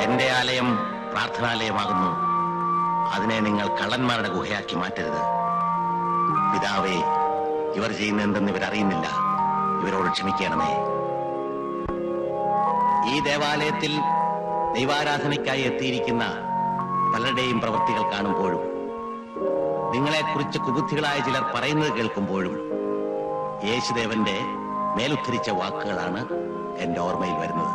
എന്റെ ആലയം പ്രാർത്ഥനാലയമാകുന്നു. അതിനെ നിങ്ങൾ കള്ളന്മാരുടെ ഗുഹയാക്കി മാറ്റരുത്. പിതാവേ, ഇവർ ചെയ്യുന്ന എന്തെന്ന് ഇവരറിയുന്നില്ല. ഇവരോട് ക്ഷമിക്കണമേ. ഈ ദേവാലയത്തിൽ ദൈവാരാധനയ്ക്കായി എത്തിയിരിക്കുന്ന പലരുടെയും പ്രവൃത്തികൾ കാണുമ്പോഴും നിങ്ങളെക്കുറിച്ച് കുബുദ്ധികളായ ചിലർ പറയുന്നത് കേൾക്കുമ്പോഴും യേശുദേവന്റെ മേലുദ്ധരിച്ച വാക്കുകളാണ് എന്റെ ഓർമ്മയിൽ വരുന്നത്.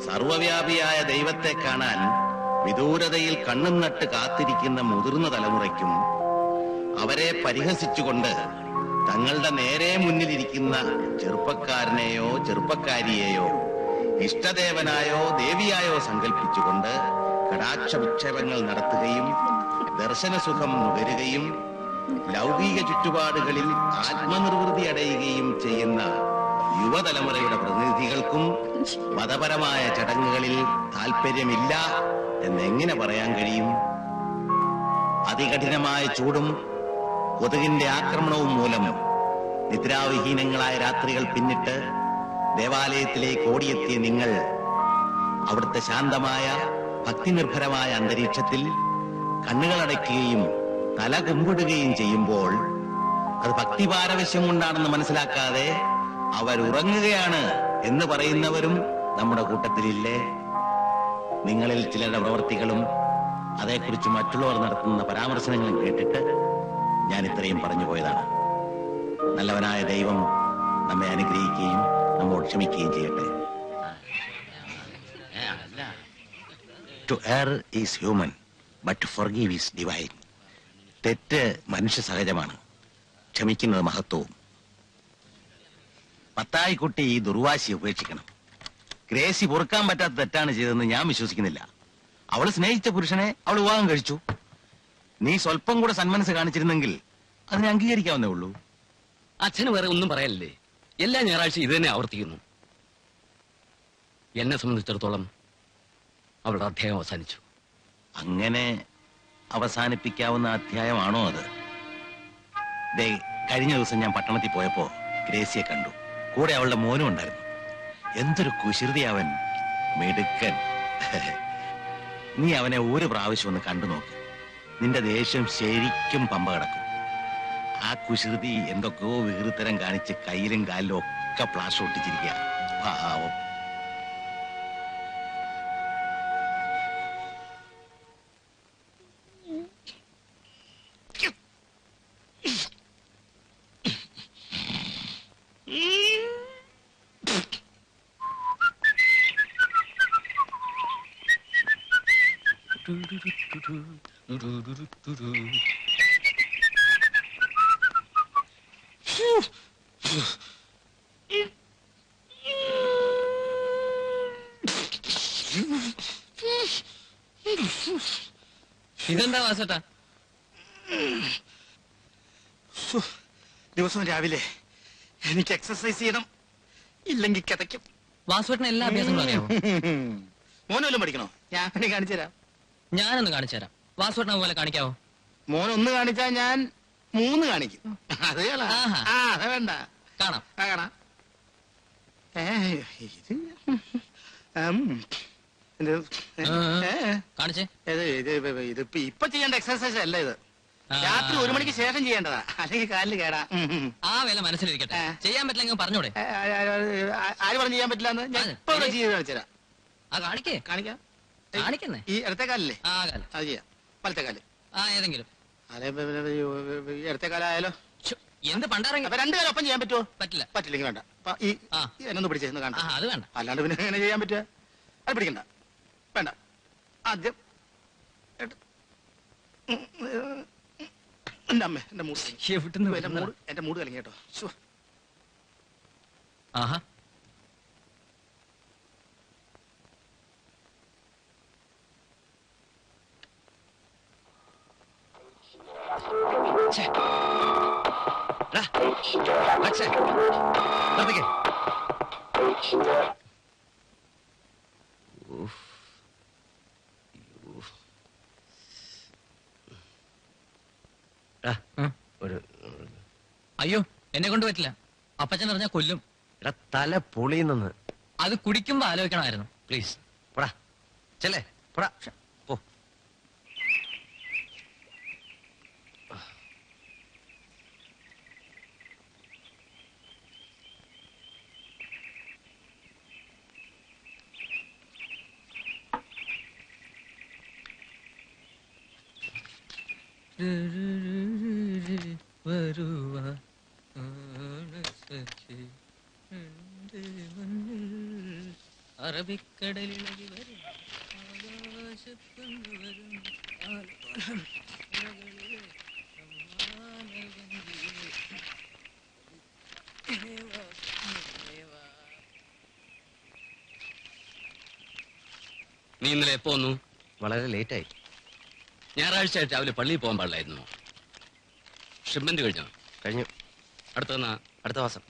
സർവവ്യാപിയായ ദൈവത്തെ കാണാൻ വിദൂരതയിൽ കണ്ണും നട്ട് കാത്തിരിക്കുന്ന മുതിർന്ന തലമുറയ്ക്കും അവരെ പരിഹസിച്ചുകൊണ്ട് തങ്ങളുടെ നേരെ മുന്നിലിരിക്കുന്ന ചെറുപ്പക്കാരനെയോ ചെറുപ്പക്കാരിയെയോ ഇഷ്ടദേവനായോ ദേവിയായോ സങ്കല്പിച്ചുകൊണ്ട് കടാക്ഷ വിക്ഷേപങ്ങൾ നടത്തുകയും ദർശനസുഖം നുകരുകയും ലൗകിക ചുറ്റുപാടുകളിൽ ആത്മനിർവൃതി അടയുകയും ചെയ്യുന്ന യുവതലമുറയുടെ പ്രതിനിധികൾക്കും മതപരമായ ചടങ്ങുകളിൽ താല്പര്യമില്ല എന്നെങ്ങനെ പറയാൻ കഴിയും? അതികഠിനമായ ചൂടും കൊതുകിന്റെ ആക്രമണവും മൂലം നിദ്രാവിഹീനങ്ങളായ രാത്രികൾ പിന്നിട്ട് ദേവാലയത്തിലേക്ക് ഓടിയെത്തിയ നിങ്ങൾ അവിടുത്തെ ശാന്തമായ ഭക്തിനിർഭരമായ അന്തരീക്ഷത്തിൽ കണ്ണുകളടയ്ക്കുകയും തല കുമ്പിടുകയും ചെയ്യുമ്പോൾ അത് ഭക്തിപാരവശ്യം കൊണ്ടാണെന്ന് മനസ്സിലാക്കാതെ അവരുറങ്ങുകയാണ് എന്ന് പറയുന്നവരും നമ്മുടെ കൂട്ടത്തിലില്ലേ? നിങ്ങളിൽ ചിലരുടെ പ്രവൃത്തികളും അതേക്കുറിച്ച് മറ്റുള്ളവർ നടത്തുന്ന പരാമർശനങ്ങളും കേട്ടിട്ട് ഞാൻ ഇത്രയും പറഞ്ഞു പോയതാണ്. നല്ലവനായ ദൈവം നമ്മെ അനുഗ്രഹിക്കുകയും നമ്മോട് ക്ഷമിക്കുകയും ചെയ്യട്ടെ. To err is human, but to forgive is divine. തെറ്റ് മനുഷ്യ സഹജമാണ്, ക്ഷമിക്കുന്നത് മഹത്വവും. മത്തായിക്കുട്ടി ഈ ദുർവാശി ഉപേക്ഷിക്കണം. ഗ്രേസി പൊറുക്കാൻ പറ്റാത്ത തെറ്റാണ് ചെയ്തതെന്ന് ഞാൻ വിശ്വസിക്കുന്നില്ല. അവൾ സ്നേഹിച്ച പുരുഷനെ അവൾ വിവാഹം കഴിച്ചു. നീ സ്വല്പം കൂടെ സന്മനസ് കാണിച്ചിരുന്നെങ്കിൽ അതിനെ അംഗീകരിക്കാവുന്നേ ഉള്ളൂ. അച്ഛന് വേറെ ഒന്നും പറയല്ലേ? എല്ലാ ഞായറാഴ്ച ഇത് തന്നെ ആവർത്തിക്കുന്നു. എന്നെ സംബന്ധിച്ചിടത്തോളം അവളുടെ അധ്യായം അവസാനിച്ചു. അങ്ങനെ അവസാനിപ്പിക്കാവുന്ന അധ്യായമാണോ അത്? കഴിഞ്ഞ ദിവസം ഞാൻ പട്ടണത്തിൽ പോയപ്പോ ഗ്രേസിയെ കണ്ടു. കൂടെ അവളുടെ മോനും ഉണ്ടായിരുന്നു. എന്തൊരു കുശൃതി അവൻ, മിടുക്കൻ. നീ അവനെ ഒരു പ്രാവശ്യം ഒന്ന് കണ്ടു നോക്ക്. നിന്റെ ദേഷ്യം ശരിക്കും പമ്പ കിടക്കും. ആ കുശൃതി എന്തൊക്കെയോ വികൃതരം കാണിച്ച് കയ്യിലും കാലിലും ഒക്കെ പ്ലാഷ് ഒട്ടിച്ചിരിക്കുക. പാവം. ഇതെന്താ വാസേട്ടാ? ദിവസവും രാവിലെ എനിക്ക് എക്സസൈസ് ചെയ്യണം, ഇല്ലെങ്കിൽ കിതയ്ക്കും. വാസുവേട്ടന് എല്ലാ അഭ്യാസങ്ങളും അറിയാമോ? മോനൊന്നും പഠിക്കണോ? ഞാൻ കാണിച്ചു തരാം. ഞാനൊന്ന് കാണിച്ചു തരാം. വാസുവേട്ടനെ പോലെ കാണിക്കാവോ? മോനൊന്ന് കാണിച്ചാ ഞാൻ 3 കാണിക്കും. അത് അത് വേണ്ട. കാണാം. കാണാം. കാണിച്ചേ. ഇതിപ്പോ ഇപ്പൊ ചെയ്യേണ്ട എക്സസൈസ് അല്ല ഇത്. രാത്രി 1 മണിക്ക് ശേഷം ചെയ്യേണ്ടതാ, അല്ലെങ്കിൽ കാലിൽ കേടാ. ആ വേല മനസ്സിലിരിക്കട്ടെ. ചെയ്യാൻ പറ്റില്ലെങ്കിൽ പറഞ്ഞൂടെ? ആര് പറഞ്ഞു ചെയ്യാൻ പറ്റില്ല? ഞാൻ ഇപ്പൊ ചെയ്ത് കാണിച്ചുതരാം. കാണിക്കാം. കാണിക്കുന്നേ ഈ ഇടത്തെ കാലല്ലേ? ആ കാലം അത് ചെയ്യാം. വലത്തെ കാല് ഏതെങ്കിലും. ഇടത്തെ കാലായാലോ? എന്ത് പണ്ടാറങ്ങി? 2 കാലം ഒപ്പം ചെയ്യാൻ പറ്റുമോ? പറ്റില്ല. പറ്റില്ലെങ്കിൽ വേണ്ട. എന്നൊന്ന് പിടിച്ചേന്ന് കാണാം. അത് വേണ്ട. അല്ലാണ്ട് പിന്നെ എങ്ങനെ ചെയ്യാൻ പറ്റുക? അത് പിടിക്കണ്ട, വേണ്ട. ആദ്യം എന്റെ അമ്മ, എന്റെ മൂട് കലങ്ങി കേട്ടോ. ആഹാ, അയ്യോ, എന്നെ കൊണ്ട് പറ്റില്ല. അപ്പച്ചൻ അറിഞ്ഞാ കൊല്ലും. തല പൊളിയുന്നെന്ന്. അത് കുടിക്കുമ്പോ ആലോചിക്കണമായിരുന്നു. പ്ലീസ്. പോടാ ചെല്ലേ പോടാ പോ. അറബിക്കടലിളകി വരും ആകാശത്തു വരും നീ ഇന്നലെ എപ്പോ വന്നു? വളരെ ലേറ്റായി. ഞായറാഴ്ച രാവിലെ പള്ളിയിൽ പോകാൻ പാടില്ലായിരുന്നു. ഷിപ്മെന്റ് കഴിഞ്ഞോ? കഴിഞ്ഞു. അടുത്ത അടുത്ത മാസം.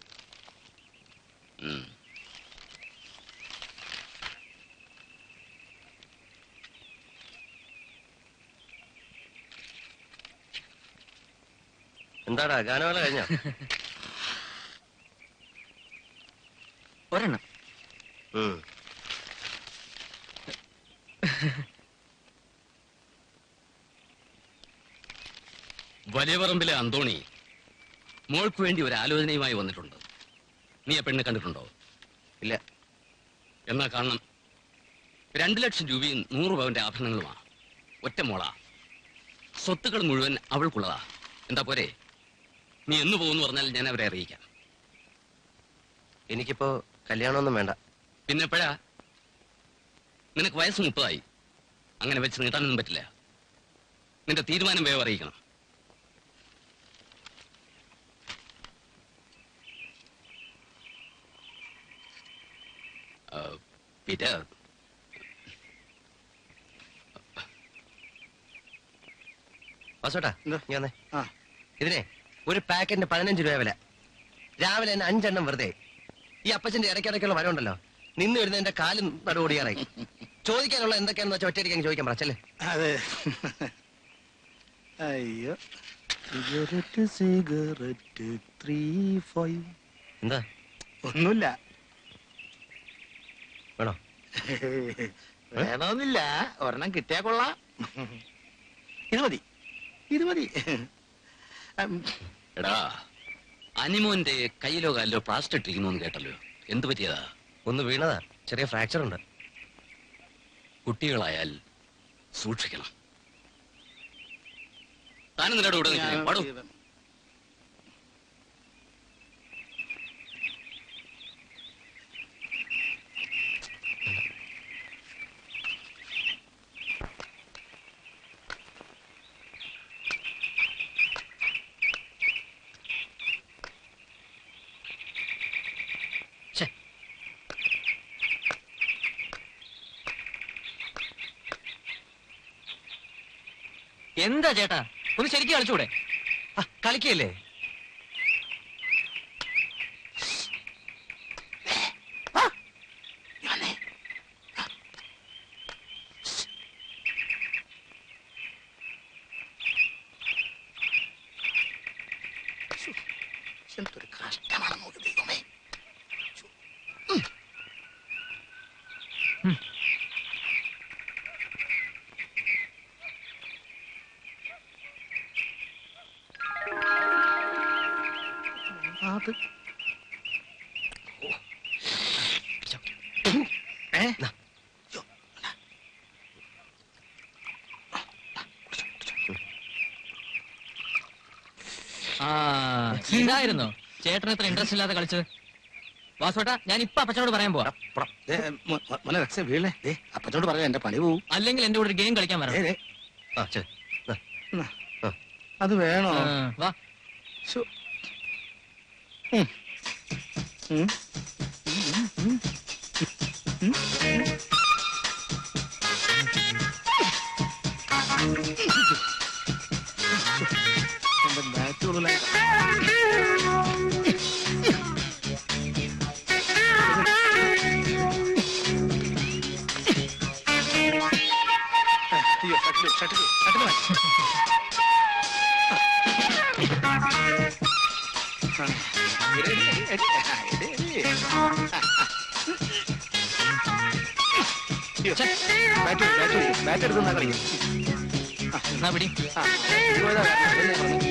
എന്താടാ ഗാനമേള കഴിഞ്ഞോ? ഒരെണ്ണം. വലിയ പറമ്പിലെ അന്തോണി മോൾക്ക് വേണ്ടി ഒരു ആലോചനയുമായി വന്നിട്ടുണ്ട്. നീ ആ പെണ്ണ് കണ്ടിട്ടുണ്ടോ? ഇല്ല. എന്നാ കാണണം. 2 ലക്ഷം രൂപയും 100 പവന്റെ ആഭരണങ്ങളുമാ. ഒറ്റ മോളാ. സ്വത്തുക്കൾ മുഴുവൻ അവൾക്കുള്ളതാ. എന്താ പോരെ? നീ എന്ന് പോകുന്നു പറഞ്ഞാൽ ഞാൻ അവരെ അറിയിക്കാം. എനിക്കിപ്പോ കല്യാണമൊന്നും വേണ്ട. പിന്നെപ്പോഴാ? നിനക്ക് വയസ്സ് 30ആയി. അങ്ങനെ വെച്ച് നീട്ടാനൊന്നും പറ്റില്ല. നിന്റെ തീരുമാനം വേഗം അറിയിക്കണം. പീറ്റർ, വാസോട്ടാ എന്താ? നീ വന്നേ. ആ ഇതിനെ ഒരു പാക്കറ്റിന് 15 രൂപ വില. രാവിലെ തന്നെ 5 എണ്ണം വെറുതെ. ഈ അപ്പച്ചന്റെ ഇടയ്ക്കിടയ്ക്കുള്ള വരവുണ്ടല്ലോ, നിന്ന് വരുന്ന എന്റെ കാലും നടുവോടിയാറായി. ചോദിക്കാനുള്ള എന്തൊക്കെയാണെന്ന് വെച്ചാൽ ഒറ്റയടിക്കാൻ ചോദിക്കാൻ പറച്ചല്ലേ. അതെ. അയ്യോ സിഗരറ്റ് സിഗരറ്റ് 3-5. എന്താ? ഒന്നുമില്ല. വേണോ? വേണമെന്നില്ല, ഒരെണ്ണം കിട്ടിയാ കൊള്ളാം. ഇത് മതി, ഇത് മതി. എടാ, അനിമോന്റെ കയ്യിലോ കാലിലോ പ്ലാസ്റ്റർ ഇട്ടിരിക്കുന്നു കേട്ടല്ലോ. എന്ത് പറ്റിയതാ? ഒന്ന് വീണതാ, ചെറിയ ഫ്രാക്ചർ ഉണ്ട്. കുട്ടികളായാൽ സൂക്ഷിക്കണം. താനും നിന്നോട് ഇവിടെ നിൽക്കുന്നേ. പാടൂ. എന്താ ചേട്ടാ, ഒന്ന് ശരിക്കും കളിച്ചൂടെ? കളിക്കല്ലേ? എന്തൊരു കഷ്ടമാണ് നോക്കി ദൈവമേ. അത് ഇതായിരുന്നോ ചേട്ടൻ ഇത്ര ഇൻട്രസ്റ്റ് ഇല്ലാതെ കളിച്ചത്? വാസുവേട്ടാ, ഞാൻ ഇപ്പൊ അപ്പച്ചനോട് പറയാൻ പോവാ. മോനെ രക്ഷ വീഴേ. അപ്പച്ചോട് പറയാം, എന്റെ പണി പോവും. അല്ലെങ്കിൽ എന്റെ കൂടെ ഒരു ഗെയിം കളിക്കാൻ വരണം. അത് വേണോ? വാ. ശ്ശോ. എന്റെ ബാറ്റുള്ള അയ്യോ, ഷട്ടിൽ അയ്യോ ഛെ. ബാറ്റ് എടുത്തുന്നാ കളി എന്നാ പിടി. ആ, ഇത് പോയതാ കാരണം. അതല്ലേ പറഞ്ഞത്.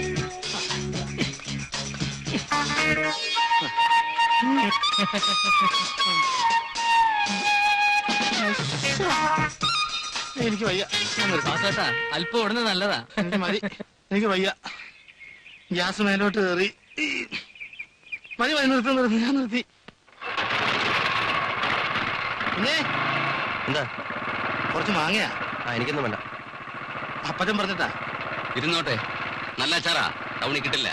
എനിക്ക് വയ്യ, ഞാൻ നിർത്താം. വാസുവേട്ടാ അല്പം ഓടുന്നത് നല്ലതാ. എനിക്ക് മതി, എനിക്ക് വയ്യ. ഗ്യാസ് മേലോട്ട് കയറി. മതി മതി, നിർത്തി, ഞാൻ നിർത്തി. പിന്നെ എന്താ? കുറച്ച് മാങ്ങയാ. എനിക്കൊന്നും വേണ്ട. അപ്പച്ചൻ പറഞ്ഞിട്ടാ. ഇരുന്നോട്ടെ, നല്ല അച്ചാറാ, ടൗണിൽ കിട്ടില്ല.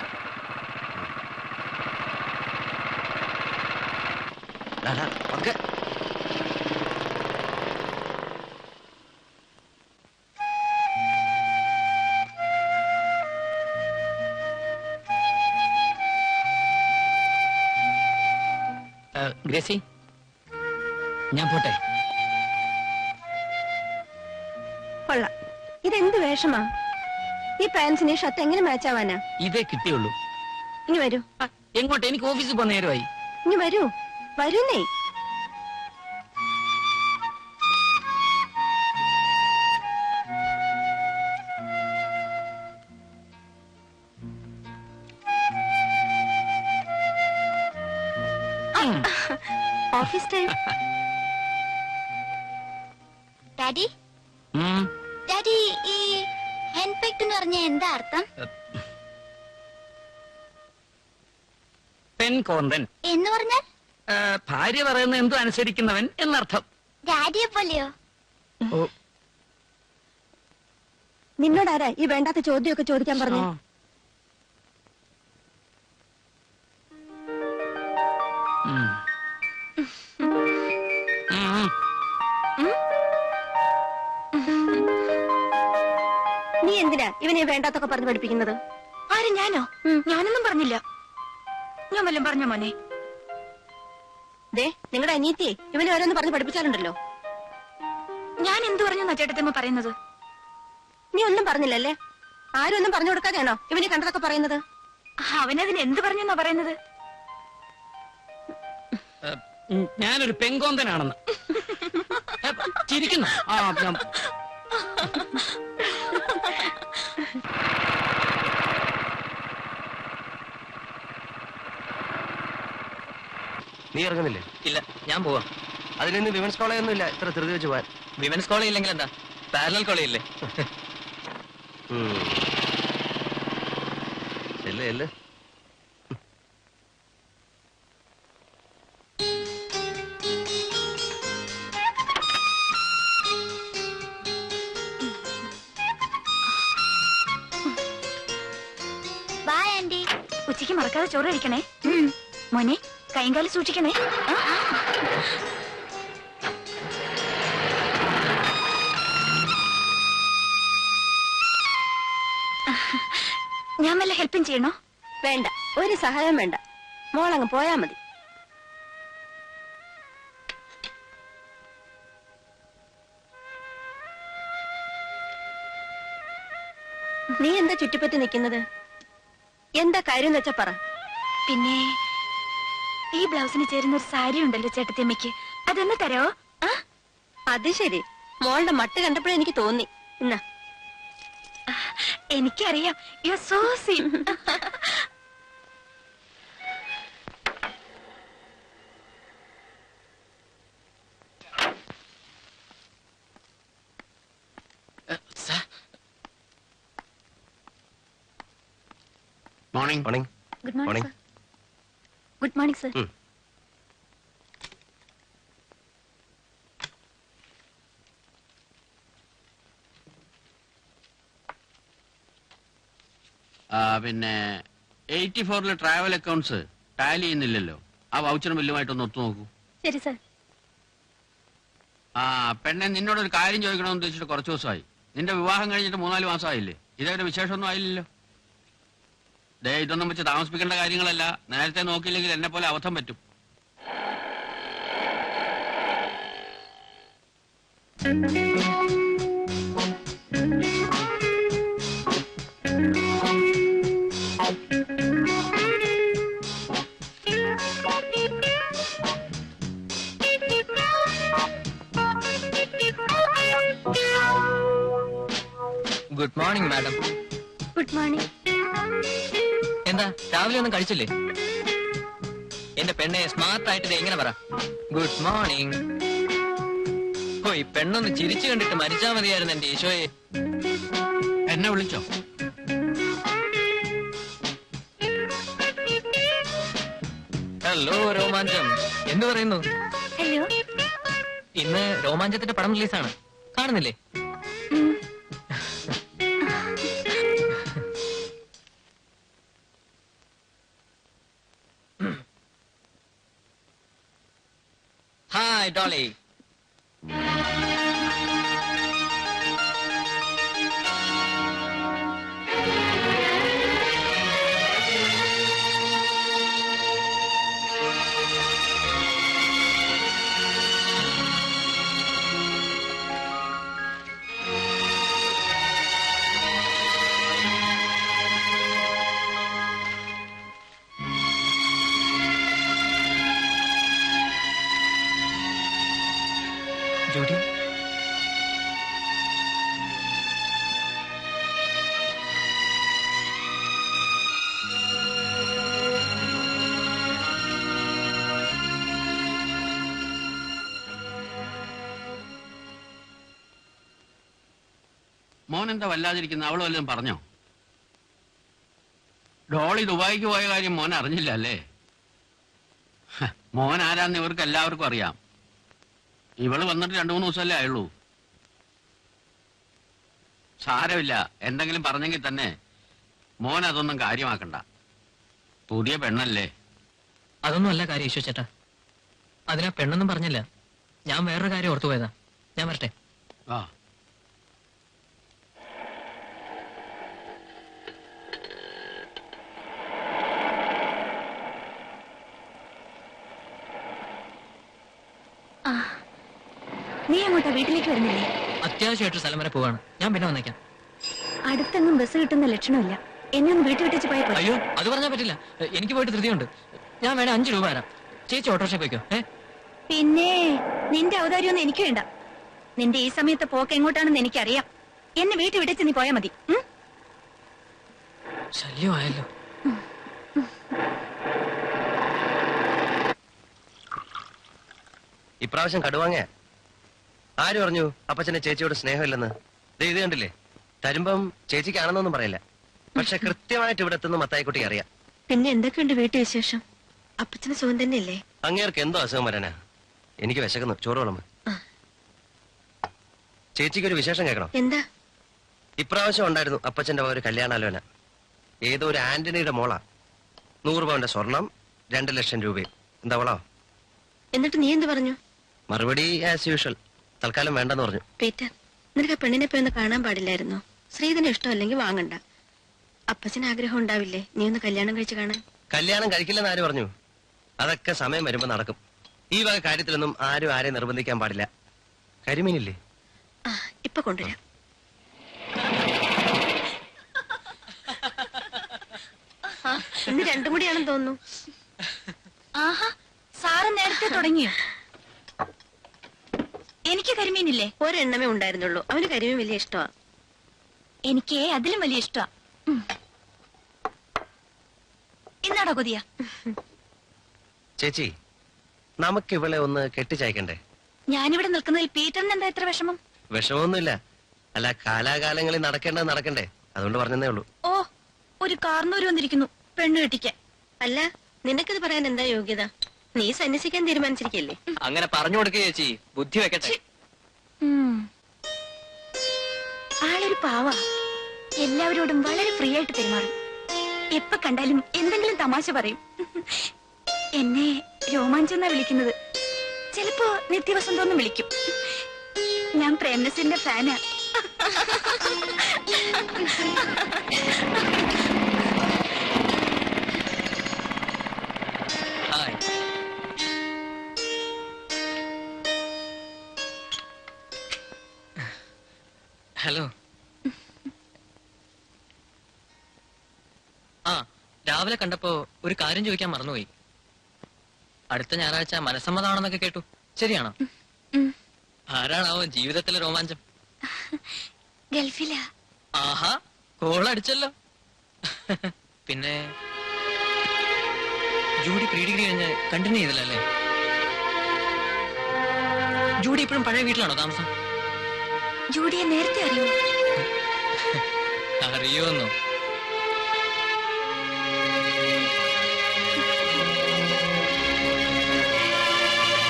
ഓക്കെ. ഗ്രേസി, ഞാൻ പോട്ടെ. കൊള്ളാം. ഇതെന്ത് വേഷമാ? ഈ പാൻസിന് ഷർട്ട് എങ്ങനെ മാച്ച് ആവാനാ? ഇതേ കിട്ടിയുള്ളൂ. ഇനി വരൂ, എങ്ങോട്ട്? എനിക്ക് ഓഫീസിൽ പോകുന്ന നേരമായി. ഇനി വരൂ, വരൂന്നേ. Office time. ഡാഡി ഡാഡി, ഈ ഹെൻ പെക്ട് എന്ന് പറഞ്ഞ എന്താ അർത്ഥം? പെൻ കോന്തൻ എന്ന് പറഞ്ഞാൽ ഭാര്യ പറയുന്ന എന്തും അനുസരിക്കുന്നവൻ എന്നർത്ഥം. ഡാഡിയെ പോലെയോ? നിന്നോടാരാ ഈ വേണ്ടാത്ത ചോദ്യമൊക്കെ ചോദിക്കാൻ പറഞ്ഞു? നീ എന്തിനാ ഇവനെ വേണ്ടാത്തൊക്കെ പറഞ്ഞ് പഠിപ്പിക്കുന്നത്? ആര്, ഞാനോ? ഞാനൊന്നും പറഞ്ഞില്ല. ഞാൻ വല്ലതും പറഞ്ഞോ മോനെ? ദേ, നിങ്ങളുടെ അനിയത്തിയെ ഇവനെ ഓരോന്ന് പറഞ്ഞ് പഠിപ്പിച്ചാലുണ്ടല്ലോ. ഞാൻ എന്തു പറഞ്ഞു ചേട്ടത്തമ്മ പറയുന്നത്? നീ ഒന്നും പറഞ്ഞില്ലല്ലേ? ആരും ഒന്നും പറഞ്ഞു കൊടുക്കാതെയാണോ ഇവനെ കണ്ടതൊക്കെ പറയുന്നത്? അവനതിന് എന്ത് പറഞ്ഞെന്നാ പറയുന്നത്? ഞാനൊരു പെങ്കോന്തനാണെന്ന്. ചിരിക്കുന്നു. നീ ഇറങ്ങുന്നില്ലേ? ഇല്ല, ഞാൻ പോവാം. അതിനൊന്നും വിമൻസ് കോളേജ് ഒന്നും ഇല്ല ഇത്ര ധൃതി വെച്ച് പോവാൻ. വിമൻസ് കോളേജ് ഇല്ലെങ്കിൽ എന്താ, പാരലൽ കോളേജ് ഇല്ലേ? ചെല്ല് ചെല്ല്. By anti. ഉച്ചയ്ക്ക് മറക്കാതെ ചോറ് കഴിക്കണേ മോനെ. കൈയും കാലം സൂക്ഷിക്കണേ. ഞാൻ വല്ല ഹെൽപ്പും ചെയ്യണോ? വേണ്ട, ഒരു സഹായം വേണ്ട. മോളങ്ങ് പോയാ മതി. നീ എന്താ ചുറ്റിപ്പറ്റി നിൽക്കുന്നത്? എന്താ കാര്യം എന്ന് വെച്ചാ പറ. പിന്നെ ഈ ബ്ലൗസിന് ചേരുന്ന ഒരു സാരി ഉണ്ടല്ലോ ചേട്ടത്തിയമ്മയ്ക്ക്, അതൊന്ന് തരോ? അത് ശരി, മോളുടെ മട്ട് കണ്ടപ്പോഴേ എനിക്ക് തോന്നി. എന്നാ, എനിക്കറിയാം. You are so sweet. Morning. Morning. Good morning morning. Sir. Good morning sir. പിന്നെ 84 ട്രാവൽ അക്കൗണ്ട്സ് ടാലി ചെയ്യുന്നില്ലല്ലോ. ആ വൗച്ചറും ബില്ലുമായിട്ടൊന്ന് ഒത്തു നോക്കൂ. ശരി സർ. പെണ്ണെ, നിന്നോടൊരു കാര്യം ചോദിക്കണമെന്ന് ഉദ്ദേശിച്ചിട്ട് കുറച്ച് ദിവസമായി. നിന്റെ വിവാഹം കഴിഞ്ഞിട്ട് 3-4 മാസമായില്ലേ? ഇതേവരെ വിശേഷമൊന്നും ആയില്ലല്ലോ. ഇതൊന്നും വെച്ച് താമസിപ്പിക്കേണ്ട കാര്യങ്ങളല്ല. നേരത്തെ നോക്കിയില്ലെങ്കിൽ എന്നെ പോലെ അബദ്ധം പറ്റും. Good morning madam. Good morning. എന്താ രാവിലെ ഒന്നും കഴിച്ചില്ലേ? എന്റെ പെണ്ണെ സ്മാർട്ട് ആയിട്ട് എങ്ങനെ പറ ഗുഡ് മോർണിംഗ്. ഓ, ഈ പെണ്ണൊന്ന് ചിരിച്ചു കണ്ടിട്ട് മരിച്ചാ മതിയായിരുന്നു എന്റെ ഈശോയെ. എന്നെ വിളിച്ചോ? ഹലോ രോമാഞ്ചം, എന്ത് പറയുന്നു? ഹലോ. ഇന്ന് രോമാഞ്ചത്തിന്റെ പടം റിലീസാണ്, കാണുന്നില്ലേ? ഹായ് ഡോളി. ജൂഡി, മോൻ എന്താ വല്ലാതിരിക്കുന്ന? അവള് വല്ലതും പറഞ്ഞോ? ഡോളി ദുബായിക്ക് പോയ കാര്യം മോൻ അറിഞ്ഞില്ല അല്ലേ? മോൻ ആരാന്ന് ഇവർക്ക് എല്ലാവർക്കും അറിയാം. ഇവള് വന്നിട്ട് 2-3 ദിവസമല്ലേ ആയുള്ളൂ. സാരമില്ല, എന്തെങ്കിലും പറഞ്ഞെങ്കിൽ തന്നെ മോൻ അതൊന്നും കാര്യമാക്കണ്ട. പുതിയ പെണ്ണല്ലേ. അതൊന്നും അല്ല കാര്യം ഈശോ ചേട്ടാ. അതിനാ പെണ്ണൊന്നും പറഞ്ഞില്ല. ഞാൻ വേറൊരു കാര്യം ഓർത്തു പോയതാ. ഞാൻ വരട്ടെ. ആ നീ അങ്ങോട്ടാ വീട്ടിലേക്ക് വരുന്നില്ലേ? അത്യാവശ്യമായിട്ട് സ്ഥലം വരെ പോവാണ്. ഞാൻ പിന്നെ വന്നേക്കാം. അടുത്തെങ്ങും ബസ് കിട്ടുന്ന ലക്ഷണമില്ല. എന്നെ ഒന്ന് വീട്ടിൽ വിട്ടിച്ച് പോയപ്പോ. അയ്യോ, അത് പറഞ്ഞാൽ പറ്റില്ല. എനിക്ക് പോയിട്ട് ധൃതിയുണ്ട്. ഞാൻ വേണേ 5 രൂപ തരാം. ചേച്ചി ഓട്ടോറിക്ഷ പോയിക്കോ. പിന്നെ നിന്റെ ഔദാര്യമൊന്നും എനിക്ക് വേണ്ട. നിന്റെ ഈ സമയത്ത് പോക്ക് എങ്ങോട്ടാണെന്ന് എനിക്കറിയാം. എന്നെ വീട്ടിൽ വിട്ടിച്ച് നീ പോയാ മതി. ശല്യമായല്ലോ. ഇപ്രാവശ്യം കടുവാങ്ങ. ആര് പറഞ്ഞു അപ്പച്ചന്റെ ചേച്ചിയോട് സ്നേഹമില്ലെന്ന്? ഇത് കണ്ടില്ലേ? തരുമ്പം ചേച്ചിക്കാണെന്നൊന്നും പറയില്ല. പക്ഷെ കൃത്യമായിട്ട് ഇവിടെ എത്തുന്ന മത്തായിക്കുട്ടി അറിയാം. പിന്നെ എന്തൊക്കെയുണ്ട് വീട്ടു വിശേഷം? അപ്പച്ചന് സുഖം തന്നെയല്ലേ? അങ്ങേർക്ക് എന്തോ അസുഖം വരാനാ? എനിക്ക് വിശക്കുന്നു. ചോറ് വിളമ്പ്. ചേച്ചിക്കൊരു വിശേഷം കേൾക്കണം. എന്താ? ഇപ്രാവശ്യം ഉണ്ടായിരുന്നു അപ്പച്ചന്റെ ഒരു കല്യാണാലോചന. ഏതോ ഒരു ആന്റണിയുടെ മോളാ. 100 പവന്റെ സ്വർണം, 2 ലക്ഷം രൂപയും. എന്താ വളോ? എന്നിട്ട് നീ എന്ത് പറഞ്ഞു? മറുപടി ആസ് യൂഷ്വൽ. തൽക്കാലം വേണ്ടെന്ന് പറഞ്ഞു. പീറ്റർ, നിനക്ക് ആ പെണ്ണിനെ പോയി ഒന്ന് കാണാൻ പാടില്ലായിരുന്നോ? ശ്രീധന് ഇഷ്ടമല്ലെങ്കിൽ വാങ്ങണ്ട. അപ്പച്ചന് ആഗ്രഹം ഉണ്ടാവില്ലേ നീ ഒന്ന് കല്യാണം കഴിച്ച് കാണാൻ? കല്യാണം കഴിക്കില്ലെന്ന് ആര് പറഞ്ഞു? അതൊക്കെ സമയം വരുമ്പോ നടക്കും. ഈ വക കാര്യത്തിലൊന്നും ആരും ആരെയും നിർബന്ധിക്കാൻ പാടില്ല. കരിമീനില്ലേ? ഇപ്പൊ കൊണ്ടുവരാം. ഇന്ന് 2 കൂടിയാണെന്ന് തോന്നുന്നു. ആഹാ, സാറ് നേരത്തെ തുടങ്ങിയോ? എനിക്ക് കരിമീനില്ലേ? ഒരെണ്ണമേ ഉണ്ടായിരുന്നുള്ളൂ. അവന് കരിമീൻ വലിയ ഇഷ്ടമാ. എനിക്ക് അതിലും വലിയ ഇഷ്ടമാ. എന്നാടോ കൊതിയ? ചേച്ചി, നമുക്ക് ഇവളെ ഒന്ന് കെട്ടിച്ചയക്കണ്ടേ? ഞാനിവിടെ നിൽക്കുന്നതിൽ പീറ്ററിന് എന്താ ഇത്ര വിഷമം? വിഷമമൊന്നുമില്ല. അല്ല, കാലാകാലങ്ങളിൽ നടക്കേണ്ടത് നടക്കണ്ടേ, അതുകൊണ്ട് പറഞ്ഞതേ ഉള്ളൂ. ഓ, ഒരു കാർന്നൂര് വന്നിരിക്കുന്നു പെണ്ണു കെട്ടിക്കാൻ. അല്ല, നിനക്കത് പറയാൻ എന്താ യോഗ്യത? നീ സന്യസിക്കാൻ തീരുമാനിച്ചിരിക്കല്ലേ? അങ്ങനെ പറഞ്ഞു കൊടുക്കേ ചേച്ചി, ബുദ്ധി വെക്കട്ടെ. ആളൊരു പാവ. എല്ലാവരോടും വളരെ ഫ്രീ ആയിട്ട് പെരുമാറും. എപ്പ കണ്ടാലും എന്തെങ്കിലും തമാശ പറയും. എന്നെ രോമാഞ്ചെന്നാ വിളിക്കുന്നത്. ചിലപ്പോ നിത്യവസന്തോന്നും വിളിക്കും. ഞാൻ പ്രേംനസിന്റെ ഫാനാ. ഹായ്. ഹലോ. രാവിലെ കണ്ടപ്പോ ഒരു കാര്യം ചോദിക്കാൻ മറന്നുപോയി. അടുത്ത ഞായറാഴ്ച മനസ്സമ്മതാണെന്നൊക്കെ കേട്ടു. ശരിയാണോ? ആരാണാവോ ജീവിതത്തിലെ രോമാഞ്ചം? ഗൾഫിലാ. ആഹാ കോളടിച്ചല്ലോ. പിന്നെ ജൂഡി പ്രീ ഡിഗ്രി കഴിഞ്ഞ് കണ്ടിന്യൂ ചെയ്തില്ലല്ലേ? ജൂഡി ഇപ്പോഴും പഴയ വീട്ടിലാണോ താമസം? ജൂഡിയെ നേരത്തെ അറിയോ? അറിയോന്നോ?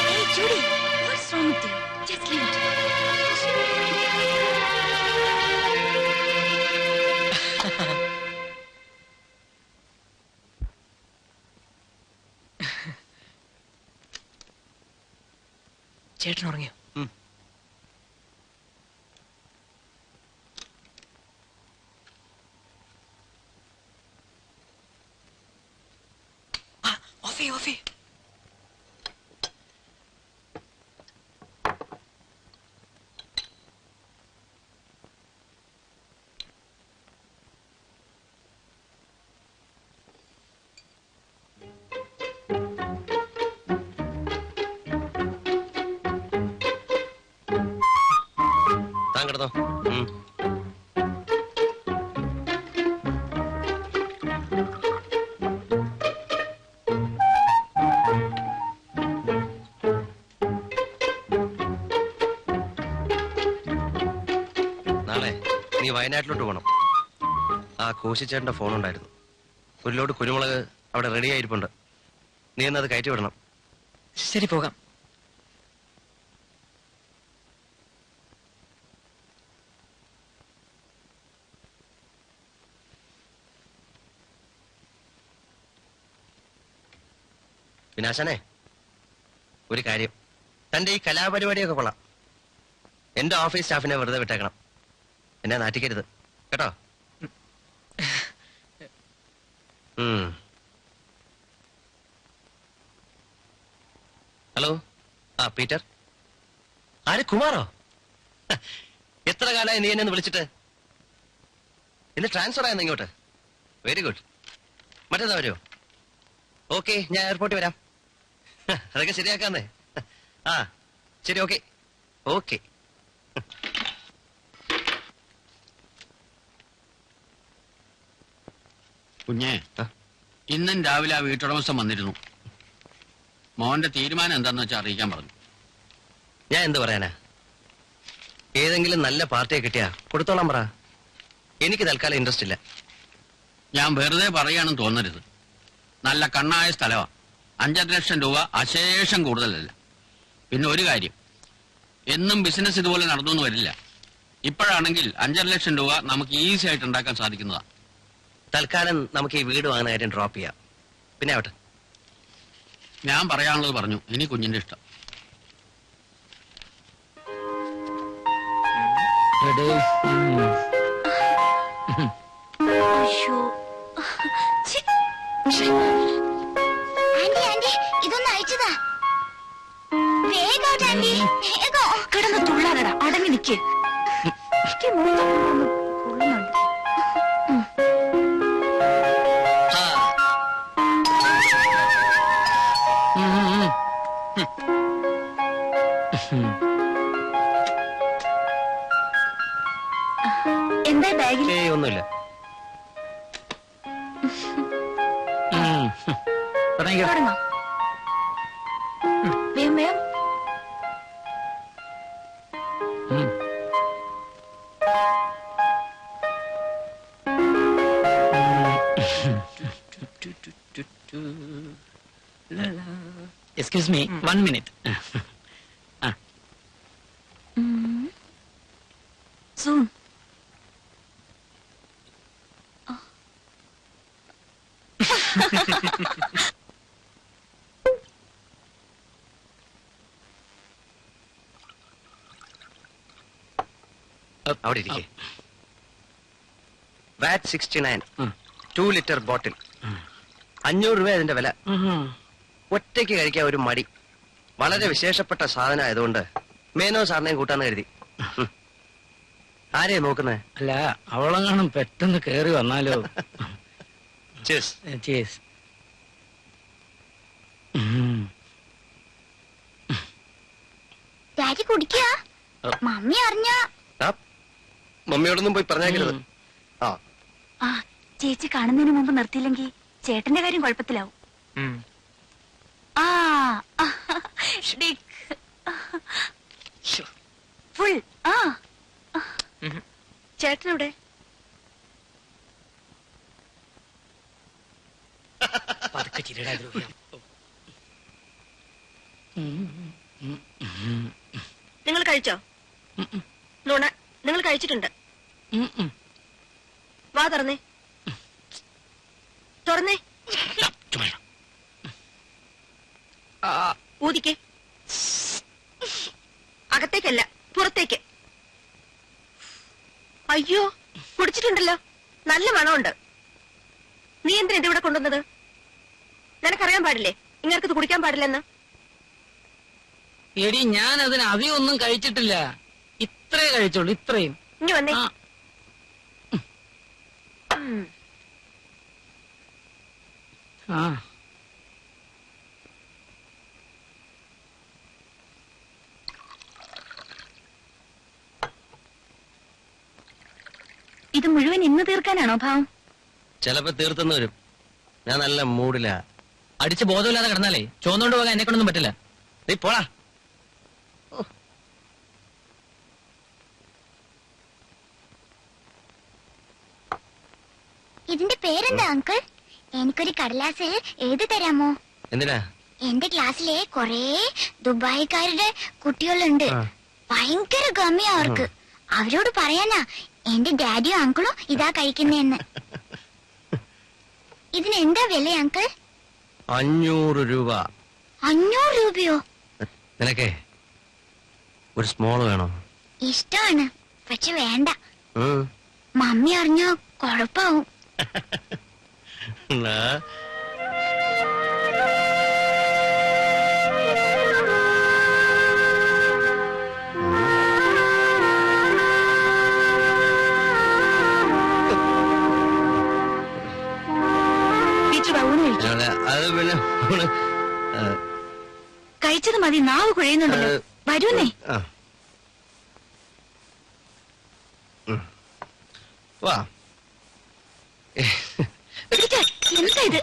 Hey, Judy, what's wrong with you? Just leave it. ചേട്ടൻ ഉറങ്ങിയോ? ഓഫി ഓഫി. താൻ കിടന്നോ. നാളെ നീ വയനാട്ടിലോട്ട് പോകണം. ആ കോശിച്ചേട്ടന്റെ ഫോൺ ഉണ്ടായിരുന്നു. ഒരു ലോഡ് കുരുമുളക് അവിടെ റെഡി ആയിരിപ്പുണ്ട്. നീ എന്നത് കയറ്റി വിടണം. ശരി, പോകാം. വിനാശനെ, ഒരു കാര്യം, തന്റെ ഈ കലാപരിപാടിയൊക്കെ കൊള്ളാം. എന്റെ ഓഫീസ് സ്റ്റാഫിനെ വെറുതെ വിട്ടേക്കണം. എന്നെ നാറ്റിക്കരുത് കേട്ടോ. ഹലോ, ആ പീറ്റർ. ആര്, കുമാറോ? എത്ര കാലമായി നീ എന്നെ ഒന്ന് വിളിച്ചിട്ട്? ഇന്ന് ട്രാൻസ്ഫർ ആയെന്ന് ഇങ്ങോട്ട്. Very good. മറ്റേതാ വരുമോ? ഓക്കെ, ഞാൻ എയർപോർട്ടിൽ വരാം. അതൊക്കെ ശരിയാക്കാന്നേ. ആ ശരി, ഓക്കെ ഓക്കെ. കുഞ്ഞേ, ഇന്നും രാവിലെ ആ വീട്ടുടമസ്ഥൻ വന്നിരുന്നു. മോന്റെ തീരുമാനം എന്താന്ന് വെച്ചാൽ അറിയിക്കാൻ പറഞ്ഞു. ഞാൻ എന്ത് പറയാനാ? ഏതെങ്കിലും നല്ല പാർട്ടിയെ കിട്ടിയാ കൊടുത്തോളാം പറ. എനിക്ക് തൽക്കാലം ഇൻട്രസ്റ്റ് ഇല്ല. ഞാൻ വെറുതെ പറയാണെന്ന് തോന്നരുത്. നല്ല കണ്ണായ സ്ഥലമാണ്. 5.5 ലക്ഷം രൂപ അശേഷം കൂടുതലല്ല. പിന്നെ ഒരു കാര്യം, എന്നും ബിസിനസ് ഇതുപോലെ നടന്നു വരില്ല. ഇപ്പോഴാണെങ്കിൽ 5.5 ലക്ഷം രൂപ നമുക്ക് ഈസി ആയിട്ട് ഉണ്ടാക്കാൻ സാധിക്കുന്നതാ. തൽക്കാലം നമുക്ക് ഈ വീട് വാങ്ങുന്ന കാര്യം ഡ്രോപ്പ് ചെയ്യാം. പിന്നെ ആവട്ടെ. ഞാൻ പറയാനുള്ളത് പറഞ്ഞു. ഇനി കുഞ്ഞിന്റെ ഇഷ്ടം. അയ്യോ. ഛി. ആന്റി, ആന്റി, ഇതൊന്ന് അയച്ചതാ. വേഗം ആന്റി, വേഗം. കിടന്ന് തുള്ളാനടാ, അടങ്ങി നിൽക്കേ. എന്താ ബാഗിൽ? ഒന്നുമില്ല. തുടങ്ങാം. വേഗം വേഗം. Excuse me, 1 minute. Soon. അവിടെ ഇരിക്കേ. വാറ്റ് 69, 2 ലിറ്റർ ബോട്ടിൽ, 500 രൂപ അതിന്റെ വില. ഒറ്റയ്ക്ക് കഴിക്കാൻ ഒരു മടി. വളരെ വിശേഷപ്പെട്ട സാധനം ആയതുകൊണ്ട് മേനോ സാറിനെയും കൂട്ടാന്ന് കരുതി. ആരെയാ നോക്കുന്നേ? അല്ല, അവളെങ്ങാനും പെട്ടെന്ന് കേറി വന്നാലോ. Cheers. Cheers. ഡാഡി കുടിക്കുക. മമ്മി അറിഞ്ഞ മമ്മിയോടൊന്നും പോയി പറഞ്ഞേക്കരുത്. ആ ചേച്ചി കാണുന്നതിന് മുമ്പ് നിർത്തിയില്ലെങ്കിൽ ചേട്ടന്റെ കാര്യം കുഴപ്പത്തിലാവും. ആ ഫുൾ. ആ ചേട്ടനെവിടെ? നിങ്ങൾ കഴിച്ചോ? നുണ, നിങ്ങൾ കഴിച്ചിട്ടുണ്ട്. വാ തുറന്നേ, തുറന്നേ. ഊതിക്കേ. അകത്തേക്കല്ല, പുറത്തേക്ക്. അയ്യോ, കുടിച്ചിട്ടുണ്ടല്ലോ. നല്ല മണമുണ്ട്. നീ എന്തിനാ ഇത് ഇവിടെ കൊണ്ടുവന്നത്? നിനക്കറിയാൻ പാടില്ലേ ഇങ്ങനക്ക് ഇത് കുടിക്കാൻ പാടില്ലെന്ന്? എടി ഞാൻ അതിന് അധികമൊന്നും കഴിച്ചിട്ടില്ല. ഇത്രേ കഴിച്ചോളൂ, ഇത്രയും. ഇനി വന്നേ. ആ ഇത് മുഴുവൻ ഇന്ന് തീർക്കാനാണോ ഭാവം? ചിലപ്പോ തീർത്തെന്ന് വരും. ഞാൻ നല്ല മൂഡിലാ. അടിച്ച് ബോധമില്ലാതെ കിടന്നാലേ ചോന്നുകൊണ്ട് പോകാൻ എന്നെ കൊണ്ടൊന്നും പറ്റില്ല. നീ പോടാ. ഇതിന്റെ പേരെന്താ അങ്കിൾ? എനിക്കൊരു കടലാസ് എഴുതി തരാമോ? എന്തിനാ? എന്റെ ക്ലാസ്സിലെ കൊറേ ദുബായിക്കാരുടെ കുട്ടികളുണ്ട്. ഭയങ്കര ഗമ്മിയാ അവർക്ക്. അവരോട് പറയാനാ എന്റെ ഡാഡിയും അങ്കിളും ഇതാ കഴിക്കുന്നേന്ന്. ഇതിന് എന്താ വില അങ്കിൾ? 500 രൂപ. 500 രൂപയോ? നിനക്കേ ഒരു സ്മോൾ വേണോ? ഇഷ്ടമാണ്, പക്ഷെ വേണ്ട. മമ്മി അറിഞ്ഞോ കൊഴപ്പാവും. അത് പിന്നെ കഴിച്ചത് മതി, നാവ് കുഴയുന്നുണ്ടല്ലോ. വരുന്നേ. വാ. എന്താ ഇത്?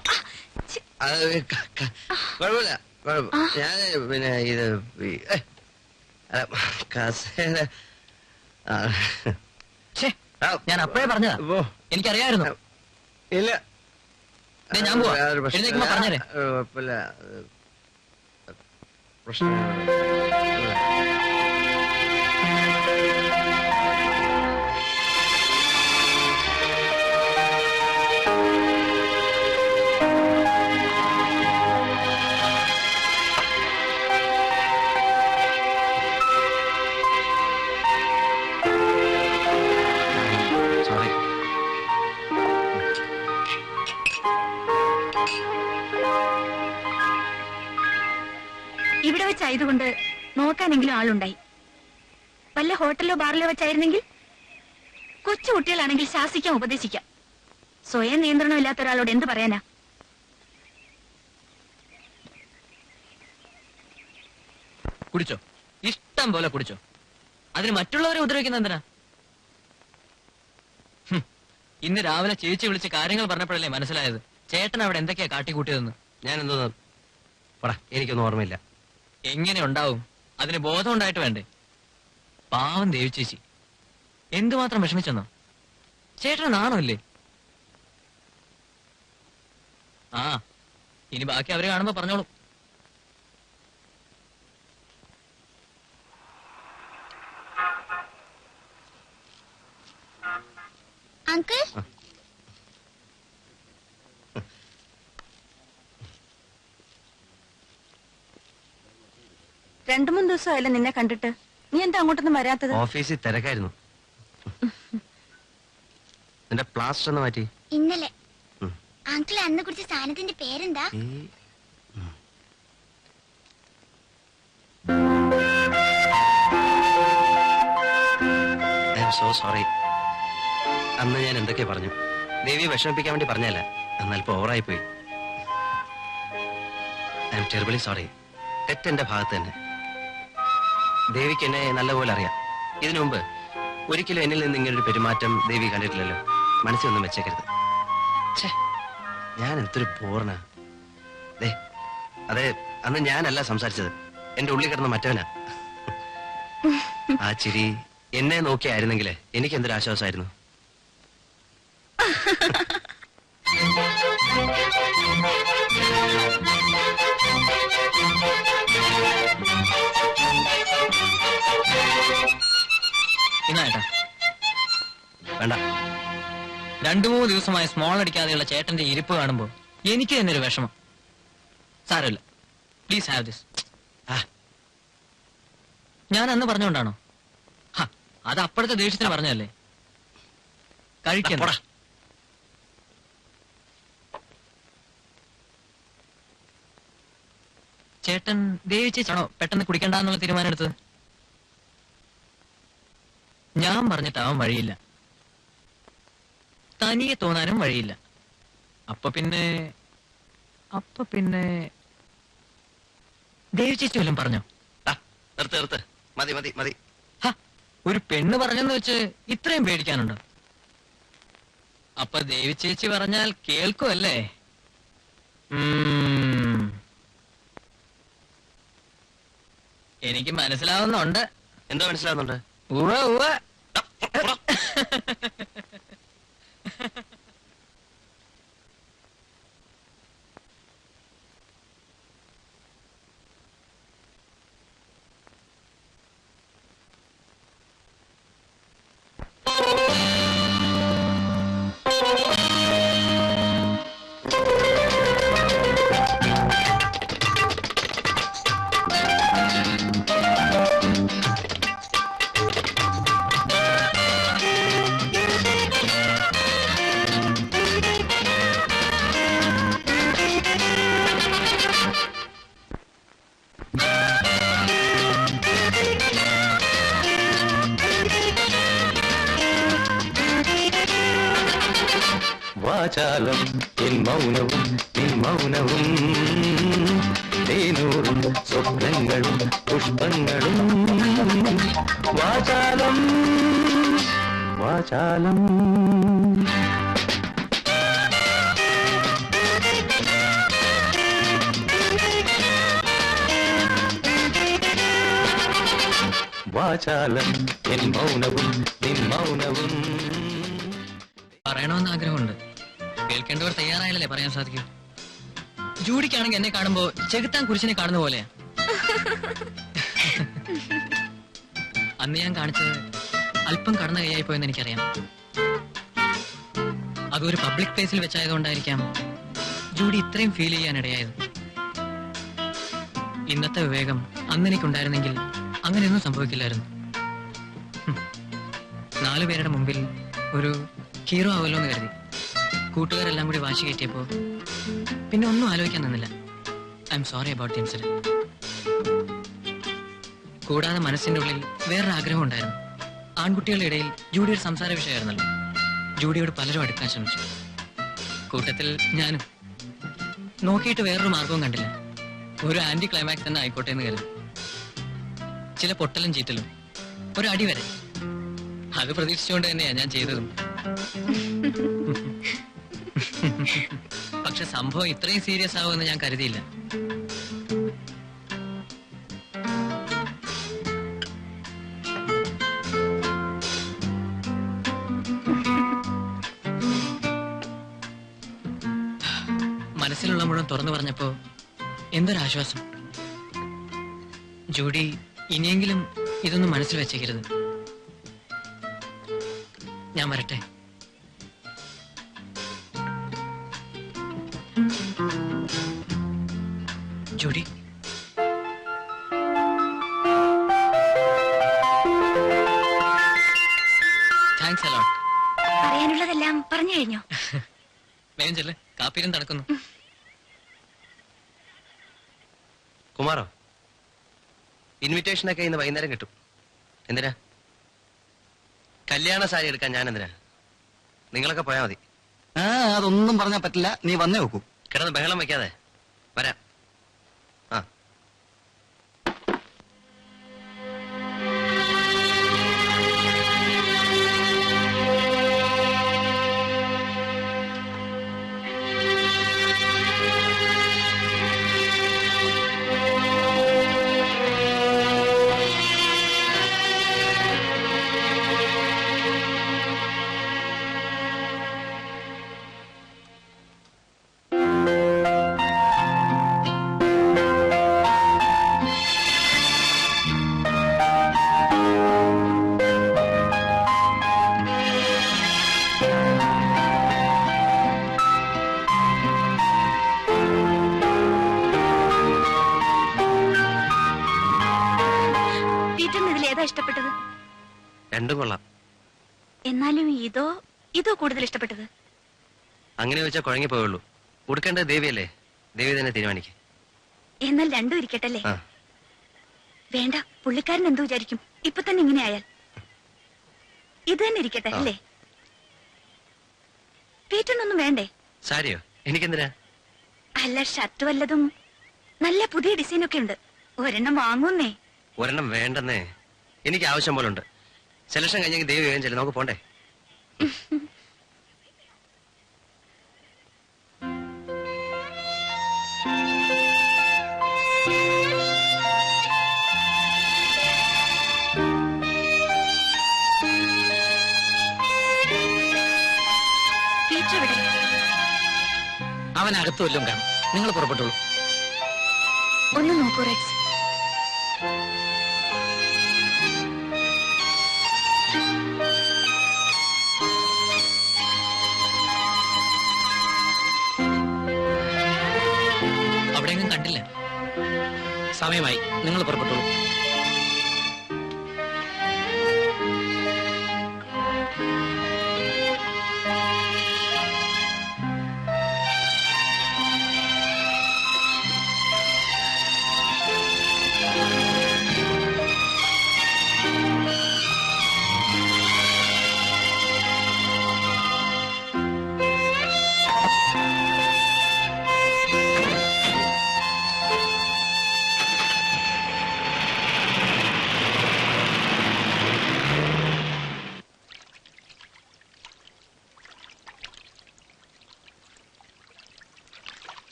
കുഴപ്പമില്ല. ഞാൻ പിന്നെ ഇത് കസേര ഞാൻ അപ്പോഴേ പറഞ്ഞതാ, എനിക്കറിയായിരുന്നു. ഇല്ല, ഞാൻ പോവാ. എഴുന്നേക്കുമ്പോ പറഞ്ഞേരെ. കുഴപ്പമില്ല. പ്രശ്നം ഇവിടെ വെച്ചായതുകൊണ്ട് നോക്കാനെങ്കിലും ആളുണ്ടായി. വല്ല ഹോട്ടലിലോ ബാറിലോ വെച്ചായിരുന്നെങ്കിൽ കൊച്ചു കുട്ടികളാണെങ്കിൽ ശാസിക്കാം, ഉപദേശിക്കാം. സ്വയം നിയന്ത്രണമില്ലാത്ത ഒരാളോട് എന്ത് പറയാനാ? കുടിച്ചോ, ഇഷ്ടം പോലെ കുടിച്ചോ. അതിന് മറ്റുള്ളവരെ ഉപദ്രവിക്കുന്ന എന്തിനാ? ഇന്ന് രാവിലെ ചേച്ചി വിളിച്ച് കാര്യങ്ങൾ പറഞ്ഞപ്പോഴല്ലേ മനസ്സിലായത് ചേട്ടൻ അവിടെ എന്തൊക്കെയാ കാട്ടിക്കൂട്ടിയതെന്ന്. ഞാൻ എന്തോന്ന് പറ, എനിക്കൊന്നും ഓർമ്മയില്ല. എങ്ങനെ ഉണ്ടാവും? അതിന് ബോധം ഉണ്ടായിട്ട് വേണ്ടേ? പാവം ദേവി ചേച്ചി എന്തുമാത്രം വിഷമിച്ചെന്നോ. ചേട്ടന് നാണമില്ലേ? ആ, ഇനി ബാക്കി അവരെ കാണുമ്പോ പറഞ്ഞോളൂ. അങ്കിൾ, 2-3 ദിവസമായല്ലോ നിന്നെ കണ്ടിട്ട്. നീ എന്താ അങ്ങോട്ടൊന്നും വരാത്തത്? ഓഫീസിൽ തിരക്കായിരുന്നു. നിന്റെ പ്ലാസ്റ്റർ ഒന്ന് മാറ്റി. ഇന്നലെ അങ്കിൾ അന്ന് കുറിച്ച സാധനത്തിന്റെ പേരെന്താ? I am so sorry. അന്ന് ഞാൻ എന്തൊക്കെ പറഞ്ഞു. ദേവിയെ വിഷമിപ്പിക്കാൻ വേണ്ടി പറഞ്ഞല്ല, എന്നൽപ്പം ഓവറായി പോയി. I am terribly sorry. തെറ്റെന്റെ ഭാഗത്ത് തന്നെ. ദേവിക്ക് എന്നെ നല്ലപോലെ അറിയാം. ഇതിനു മുമ്പ് ഒരിക്കലും എന്നിൽ നിന്ന് ഇങ്ങനൊരു പെരുമാറ്റം ദേവി കണ്ടിട്ടില്ലല്ലോ. മനസ്സിലൊന്നും വെച്ചേക്കരുത്. ഞാൻ എന്തൊരു പൂർണ്ണ. അതെ, അന്ന് ഞാനല്ല സംസാരിച്ചത്, എന്റെ ഉള്ളിൽ കിടന്ന മറ്റവനാ. ആ ചിരി എന്നെ നോക്കിയായിരുന്നെങ്കിൽ എനിക്ക് എന്തൊരു ആശ്വാസമായിരുന്നു. ഇന്നായിട്ടാ വേണ്ട. 2-3 ദിവസമായി സ്മോൾ അടിക്കാതെയുള്ള ചേട്ടന്റെ ഇരിപ്പ് കാണുമ്പോ എനിക്ക് തന്നെ ഒരു വിഷമം. സാരമില്ല, പ്ലീസ് ഹാവ് ദിസ്. ഞാൻ അന്ന് പറഞ്ഞുകൊണ്ടാണോ? അത് അപ്പോഴത്തെ ദേഷ്യത്തിന് പറഞ്ഞതല്ലേ. കഴിക്കണ്ട. ചേട്ടൻ ദേവിച്ചാണോ പെട്ടെന്ന് കുടിക്കണ്ടെന്നുള്ള തീരുമാനം എടുത്തത്? ഞാൻ പറഞ്ഞിട്ടാവാൻ വഴിയില്ല, തനിയെ തോന്നാനും വഴിയില്ല. അപ്പൊ പിന്നെ ദേവി ചേച്ചി വല്ലതും പറഞ്ഞോ? മതി മതി മതി. ഒരു പെണ്ണ് പറഞ്ഞെന്ന് വെച്ച് ഇത്രയും പേടിക്കാനുണ്ടോ? അപ്പൊ ദേവി ചേച്ചി പറഞ്ഞാൽ കേൾക്കുമല്ലേ? എനിക്ക് മനസ്സിലാവുന്നുണ്ട്. എന്താ മനസ്സിലാവുന്നുണ്ട്? ഉവ്വ ഉവ്വ. വാചാലം എൻ മൗനവും നിൻ മൗനവും തേനൂറും സ്വപ്നങ്ങളും പുഷ്പങ്ങളും. വാചാലം വാചാലം. വാചാലം എൻ മൗനവും നിൻ മൗനവും. പറയണമെന്ന് ആഗ്രഹമുണ്ട്, കേൾക്കേണ്ടവർ തയ്യാറായാലല്ലേ പറയാൻ സാധിക്കൂ. ജൂഡിക്കാണെങ്കിൽ എന്നെ കാണുമ്പോ ചെകുത്താൻ കുരിശിനെ കാണുന്ന പോലെയാ. അന്ന് ഞാൻ കാണിച്ചത് അല്പം കടന്ന കൈയായി പോയെന്ന് എനിക്കറിയാം. അതൊരു പബ്ലിക് പ്ലേസിൽ വെച്ചായതുകൊണ്ടായിരിക്കാം ജൂഡി ഇത്രയും ഫീൽ ചെയ്യാനിടയായത്. ഇന്നത്തെ വിവേകം അന്നെനിക്കുണ്ടായിരുന്നെങ്കിൽ അങ്ങനെയൊന്നും സംഭവിക്കില്ലായിരുന്നു. 4 പേരുടെ മുമ്പിൽ ഒരു ഹീറോ ആവല്ലോ എന്ന് കരുതി കൂട്ടുകാരെല്ലാം കൂടി വാശി കയറ്റിയപ്പോ പിന്നെ ഒന്നും ആലോചിക്കാൻ നിന്നില്ല. I am sorry about the incident. കൂടാതെ മനസ്സിന്റെ ഉള്ളിൽ വേറൊരു ആഗ്രഹം ഉണ്ടായിരുന്നു. ആൺകുട്ടികളുടെ ഇടയിൽ ജൂഡി ഒരു സംസാര വിഷയമായിരുന്നല്ലോ. ജൂഡിയോട് പലരും അടുക്കാൻ ശ്രമിച്ചു, കൂട്ടത്തിൽ ഞാനും. നോക്കിയിട്ട് വേറൊരു മാർഗവും കണ്ടില്ല. ഒരു ആന്റി ക്ലൈമാക്സ് തന്നെ ആയിക്കോട്ടെ എന്ന് കരുതി. ചില പൊട്ടലും ചീറ്റലും, ഒരു അടി വരെ. അത് പ്രതീക്ഷിച്ചുകൊണ്ട് തന്നെയാ ഞാൻ ചെയ്തതും. പക്ഷെ സംഭവം ഇത്രയും സീരിയസ് ആവുമെന്ന് ഞാൻ കരുതിയില്ല. മനസ്സിലുള്ള മുഴുവൻ തുറന്നു പറഞ്ഞപ്പോ എന്തൊരാശ്വാസം. ജൂഡി ഇനിയെങ്കിലും ഇതൊന്നും മനസ്സിൽ വെച്ചേക്കരുത്. ഞാൻ വരട്ടെ. Judy, thanks a lot. പറയാനുള്ളതെല്ലാം പറഞ്ഞു കഴിഞ്ഞോ? വേഗം ചെല്ല്, കാപ്പീരും തണുക്കുന്നു. കുമാറോ, ഇൻവിറ്റേഷനൊക്കെ ഇന്ന് വൈകുന്നേരം കിട്ടും. എന്തിനാ? കല്യാണ സാരി എടുക്കാൻ ഞാൻ എന്തിനാ? നിങ്ങളൊക്കെ പോയാ മതി. അതൊന്നും പറഞ്ഞാൽ പറ്റില്ല, നീ വന്നേ നോക്കൂ. കിടന്ന് ബഹളം വെക്കാതെ വരാം. ആ പീറ്ററിന് ഇതിൽ ഏതാ ഇഷ്ടപ്പെട്ടത്? രണ്ടും കൊള്ളാം. എന്നാലും ഇതോ കൂടുതൽ ഇഷ്ടപ്പെട്ടത്? അങ്ങനെ ചോദിച്ചാൽ കുഴങ്ങിപ്പോയുള്ളൂ. കൊടുക്കേണ്ടത് ദേവിയല്ലേ, ദേവി തന്നെ തീരുമാനിക്കും. എന്നാൽ രണ്ടും ഇരിക്കട്ടല്ലേ? ആ. വേണ്ട, പുള്ളിക്കാരൻ എന്തു വിചാരിക്കും ഇപ്പൊ തന്നെ ഇങ്ങനെ ആയാൽ? ഇത് തന്നെ ഇരിക്കട്ടെ അല്ലേ? പീറ്ററിനൊന്നും വേണ്ടേ? സാരിയോ? എനിക്കെന്തിനാ? അല്ല, ഷർട്ട് വല്ലതും നല്ല പുതിയ ഡിസൈനൊക്കെ ഉണ്ട്, ഒരെണ്ണം വാങ്ങുന്നേ. ഒരെണ്ണം വേണ്ടെന്നേ, എനിക്ക് ആവശ്യം പോലെ ഉണ്ട്. സെലക്ഷൻ കഴിഞ്ഞെങ്കിൽ ദേവി വേഗം ചെല്ലും, നമുക്ക് പോണ്ടേ? പീറ്റർ എവിടെ? അവനകത്ത് വല്ലതും കാണും. നിങ്ങൾ പുറപ്പെട്ടോളൂ. ഒന്ന് നോക്കൂ റെക്സ്. അവിടെയെങ്കിലും കണ്ടില്ല. സമയമായി, നിങ്ങൾ പുറപ്പെട്ടോളൂ.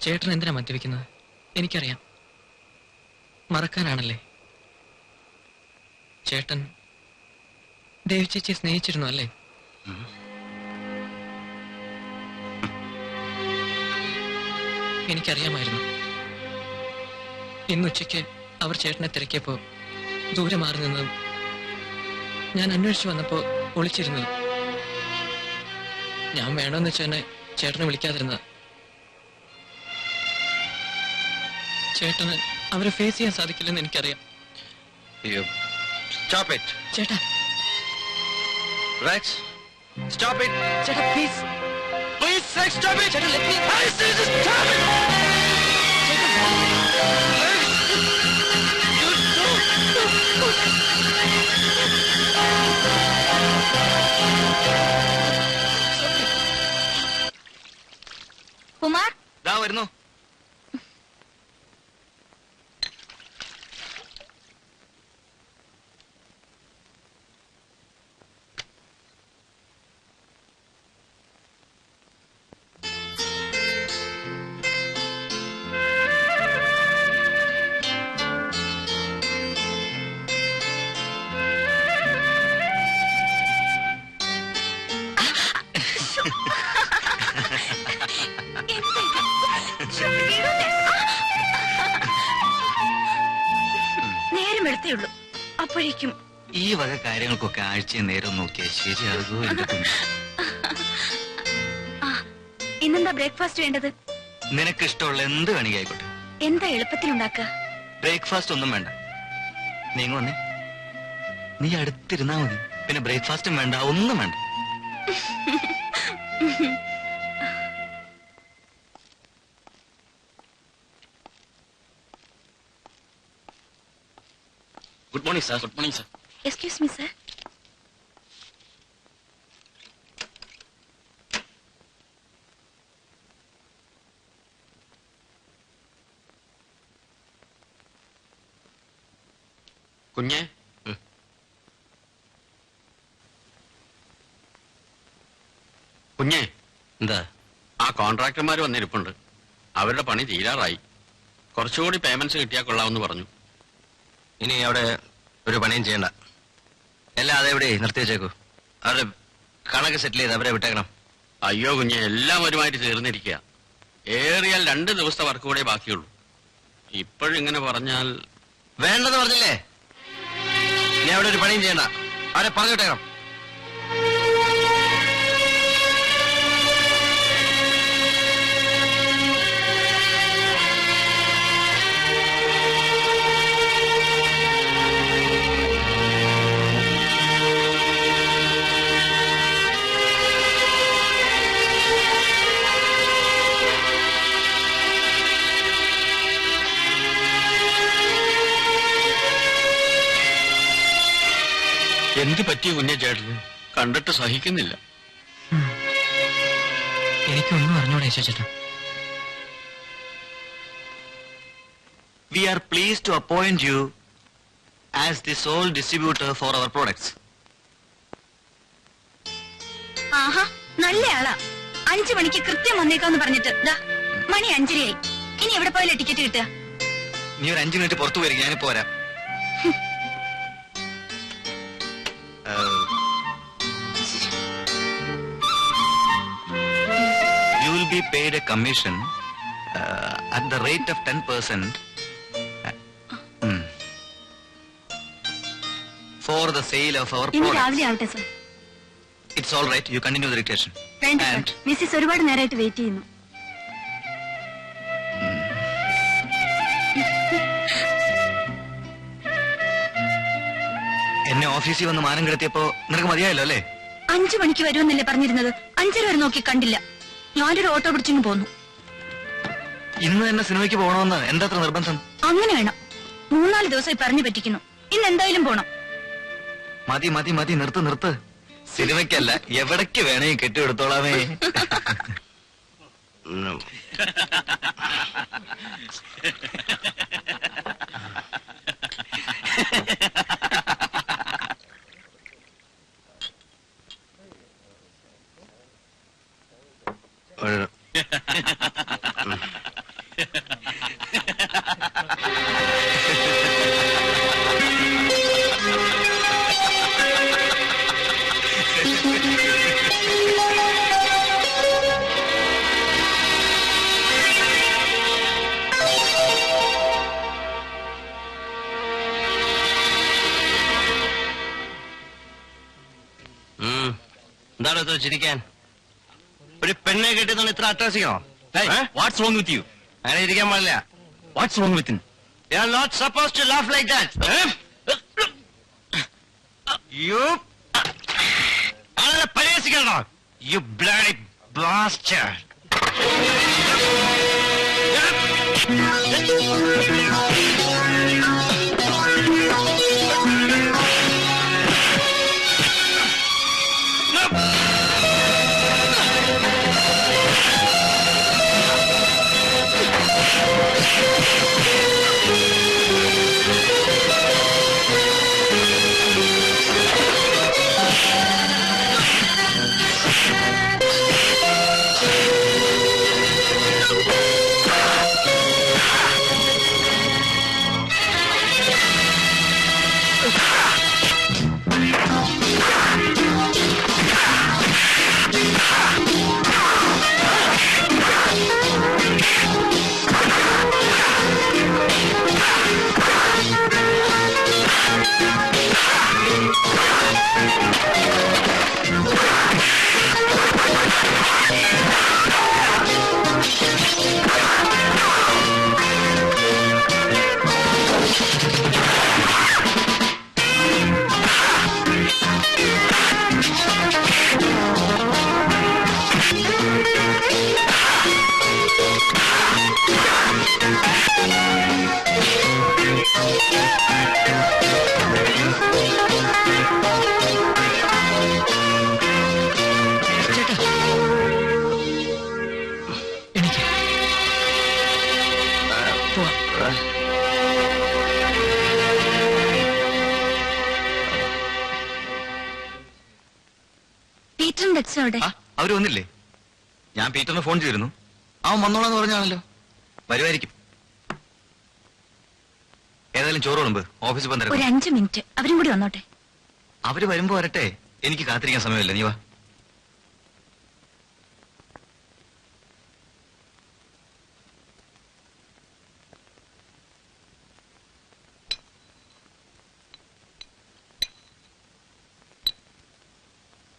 ചേട്ടൻ എന്തിനാ മദ്യപിക്കുന്നത്? എനിക്കറിയാം, മറക്കാനാണല്ലേ. ചേട്ടൻ ദേവി ചേച്ചിയെ സ്നേഹിച്ചിരുന്നു അല്ലേ? എനിക്കറിയാമായിരുന്നു. ഇന്നുച്ചയ്ക്ക് അവർ ചേട്ടനെ തിരക്കിയപ്പോ ദൂരെ മാറി നിന്നതും ഞാൻ അന്വേഷിച്ചു വന്നപ്പോ ഒളിച്ചിരുന്നത്. ഞാൻ വേണമെന്ന് വെച്ച് തന്നെ ചേട്ടനെ വിളിക്കാതിരുന്നത്. ചേട്ടന് അവരെ ഫേസ് ചെയ്യാൻ സാധിക്കില്ലെന്ന് എനിക്കറിയാം. ചേട്ടാ, Rex, stop it! ചേട്ടാ please. Please, Rex, stop it! ചേട്ടാ, let me. I say just stop it! Rex! Kumar, ദാ വരുന്നു. നേരം എടുത്തേയുള്ളൂ, അപ്പോഴേക്കും ഈ വക കാര്യങ്ങൾക്കൊക്കെ ആഴ്ചയെ നേരം നോക്കിയാൽ ശരിയാകുമോ എന്റെ കുഞ്ഞ്? ഇന്നെന്താ ബ്രേക്ക്ഫാസ്റ്റ് വേണ്ടത്? നിനക്ക് ഇഷ്ടമുള്ള എന്ത് വേണമെങ്കിൽ ആയിക്കോട്ടെ. എന്താ എളുപ്പത്തിലുണ്ടാക്കുക? ബ്രേക്ക്ഫാസ്റ്റ് ഒന്നും വേണ്ട. നീങ്ങ വന്നേ, നീ അടുത്തിരുന്നാ മതി. പിന്നെ ബ്രേക്ക്ഫാസ്റ്റും വേണ്ട, ഒന്നും വേണ്ട. Good morning sir. Good morning sir. Excuse me sir. കുഞ്ഞെ കുഞ്ഞെ, എന്താ? ആ കോൺട്രാക്ടർമാർ വന്നിരിപ്പുണ്ട്. അവരുടെ പണി തീരാറായി. കുറച്ചുകൂടി പേയ്മെന്റ്സ് കിട്ടിയാൽ കൊള്ളാമെന്ന് പറഞ്ഞു. ഇനി അവിടെ ഒരു പണിയും ചെയ്യണ്ട. എല്ലാം അതെവിടെ നിർത്തി വെച്ചേക്കൂ. അവരുടെ കണക്ക് സെറ്റിൽ ചെയ്ത് അവരെ വിട്ടേക്കണം. അയ്യോ കുഞ്ഞെ, എല്ലാം ഒരുമാതിരി തീർന്നിരിക്കുക. ഏറിയാൽ 2 ദിവസത്തെ വർക്ക് കൂടെ ബാക്കിയുള്ളൂ. ഇപ്പോഴിങ്ങനെ പറഞ്ഞാൽ വേണ്ടെന്ന് പറഞ്ഞില്ലേ? ഇനി അവിടെ ഒരു പണിയും ചെയ്യണ്ട. അവരെ പറഞ്ഞു വിട്ടേക്കണം. എന്ത് പറ്റിയ കുഞ്ഞെ ചേട്ടന്? കണ്ടിട്ട് സഹിക്കുന്നില്ല. എനിക്കൊന്നും അറിഞ്ഞൂടെ ചേട്ടാ. We are pleased to appoint you as the sole distributor for our products. ആഹാ, നല്ല ആളാ. 5 മണിക്ക് കൃത്യം വന്നേക്കാന്ന് പറഞ്ഞിട്ട് ദാ മണി 5:30 ഇനി എവിടെ പോയാലും ടിക്കറ്റ് കിട്ടുക? നീ ഒരു 5 മിനിറ്റ് പുറത്തു വരിക, ഞാനിപ്പോ വരാം. You will be paid a commission at the rate of 10% for the sale of our ഇന്ന് products. രാവിലെ ആവട്ടെ sir. It's all right. You continue the dictation. വേണ്ട സർ, And മിസ്സിസ് ഒരുപാട് നേരമായിട്ട് വെയിറ്റ് ചെയ്യുന്നു. എന്നെ ഓഫീസിൽ വന്ന് മാനം കിടത്തിയപ്പോ നിനക്ക് മതിയായല്ലോ അല്ലേ? 5 മണിക്ക് വരുമെന്നല്ലേ പറഞ്ഞിരുന്നത്? 5:30 വരെ നോക്കി കണ്ടില്ല. ഞാനൊരു ഓട്ടോ പിടിച്ചിങ്ങ് പോന്നു. ഇന്ന് തന്നെ സിനിമയ്ക്ക് പോകണമെന്ന് എന്താ അത്ര നിർബന്ധം? അങ്ങനെ വേണം. 3-4 ദിവസമായി പറഞ്ഞു പറ്റിക്കുന്നു. ഇന്ന് എന്തായാലും പോണം. മതി മതി മതി, നിർത്ത് നിർത്ത്. സിനിമയ്ക്കല്ല, എവിടേക്ക് വേണമെങ്കിൽ കെട്ടിയെടുത്തോളാമേ. എന്താണ് ഇത് ചിരിക്കാൻ? ഒരു പെണ്ണെ കെട്ടിയതാണ് ഇത്ര അട്ടഹസിക്കണോ? What's wrong with you? അങ്ങനെ ഇരിക്കാൻ പാടില്ല. What's wrong with You are not supposed to laugh like that. You ആളെ പരിഹസിക്കണോ? You bloody bastard. അങ്കിളും ഡെക്സും അവിടെ? അവര് വന്നില്ലേ? ഞാൻ പീറ്ററിന് ഫോൺ ചെയ്തിരുന്നു. അവൻ വന്നോളാന്ന് പറഞ്ഞാണല്ലോ. വരുമായിരിക്കും. ഏതായാലും ചോറ് വിളമ്പ്, ഓഫീസിൽ ഒരു 5 മിനിറ്റ് അവരും കൂടി വന്നോട്ടെ. അവര് വരുമ്പോ വരട്ടെ, എനിക്ക് കാത്തിരിക്കാൻ സമയമില്ല. നീ വാ.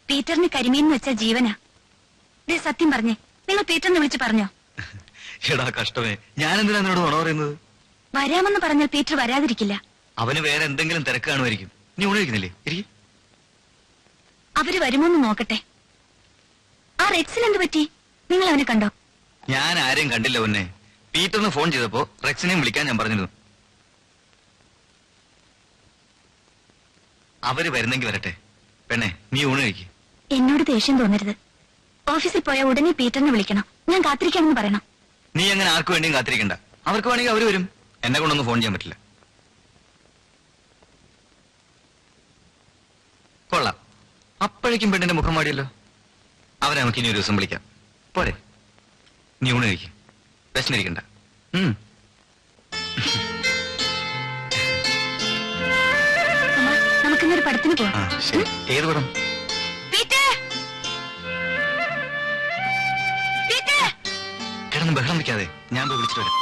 പീറ്ററിന് കരിമീൻ വെച്ച ജീവനാ. ദേ സത്യം പറഞ്ഞേ, നിങ്ങൾ പീറ്ററിനെ വിളിച്ച് പറഞ്ഞോ? എടാ കഷ്ടമേ, ഞാൻ എന്തിനാ എന്നോട് നുണ പറയുന്നത്? വരാമെന്ന് പറഞ്ഞാൽ പീറ്റർ വരാതിരിക്കില്ല. അവന് വേറെ എന്തെങ്കിലും തിരക്ക് കാണുമായിരിക്കും. നീ ഉണരിക്കുന്നില്ലേ? ഇരിക്കും. അവര് വരുമോന്ന് നോക്കട്ടെ. ആ റെക്സിന് എന്ത് പറ്റി? നിങ്ങൾ അവനെ കണ്ടോ? ഞാൻ ആരെയും കണ്ടില്ല പൊന്നെ. പീറ്ററിന് ഫോൺ ചെയ്തപ്പോ റെക്സിനെയും വിളിക്കാൻ ഞാൻ പറഞ്ഞിരുന്നു. അവര് വരുന്നെങ്കിൽ വരട്ടെ. പെണ്ണെ, നീ ഊണ് കഴിക്ക്. എന്നോട് ദേഷ്യം തോന്നരുത്. ഓഫീസിൽ പോയാൽ ഉടനെ പീറ്ററിനെ വിളിക്കണം. ഞാൻ കാത്തിരിക്കാമെന്ന് പറയണം. നീ അങ്ങനെ ആർക്കു വേണ്ടിയും കാത്തിരിക്കണ്ട. അവർക്ക് വേണമെങ്കിൽ അവര് വരും. എന്നെ കൊണ്ടൊന്നും ഫോൺ ചെയ്യാൻ പറ്റില്ല. കൊള്ളാം, അപ്പോഴേക്കും പെണ്ണിന്റെ മുഖം മാടിയല്ലോ. അവരെ നമുക്ക് ഇനി ഒരു ദിവസം വിളിക്കാം. പോരെ? നീ ഊണ് കഴിക്കും. വിശന്നിരിക്കണ്ട. നമുക്കിന്നൊരു പടത്തിന് പോവാം. ശരി. ഏത് പടം? കിടന്ന് ബഹളം വെക്കാതെ, ഞാൻ പോയി വിളിച്ചിട്ട് വരാം.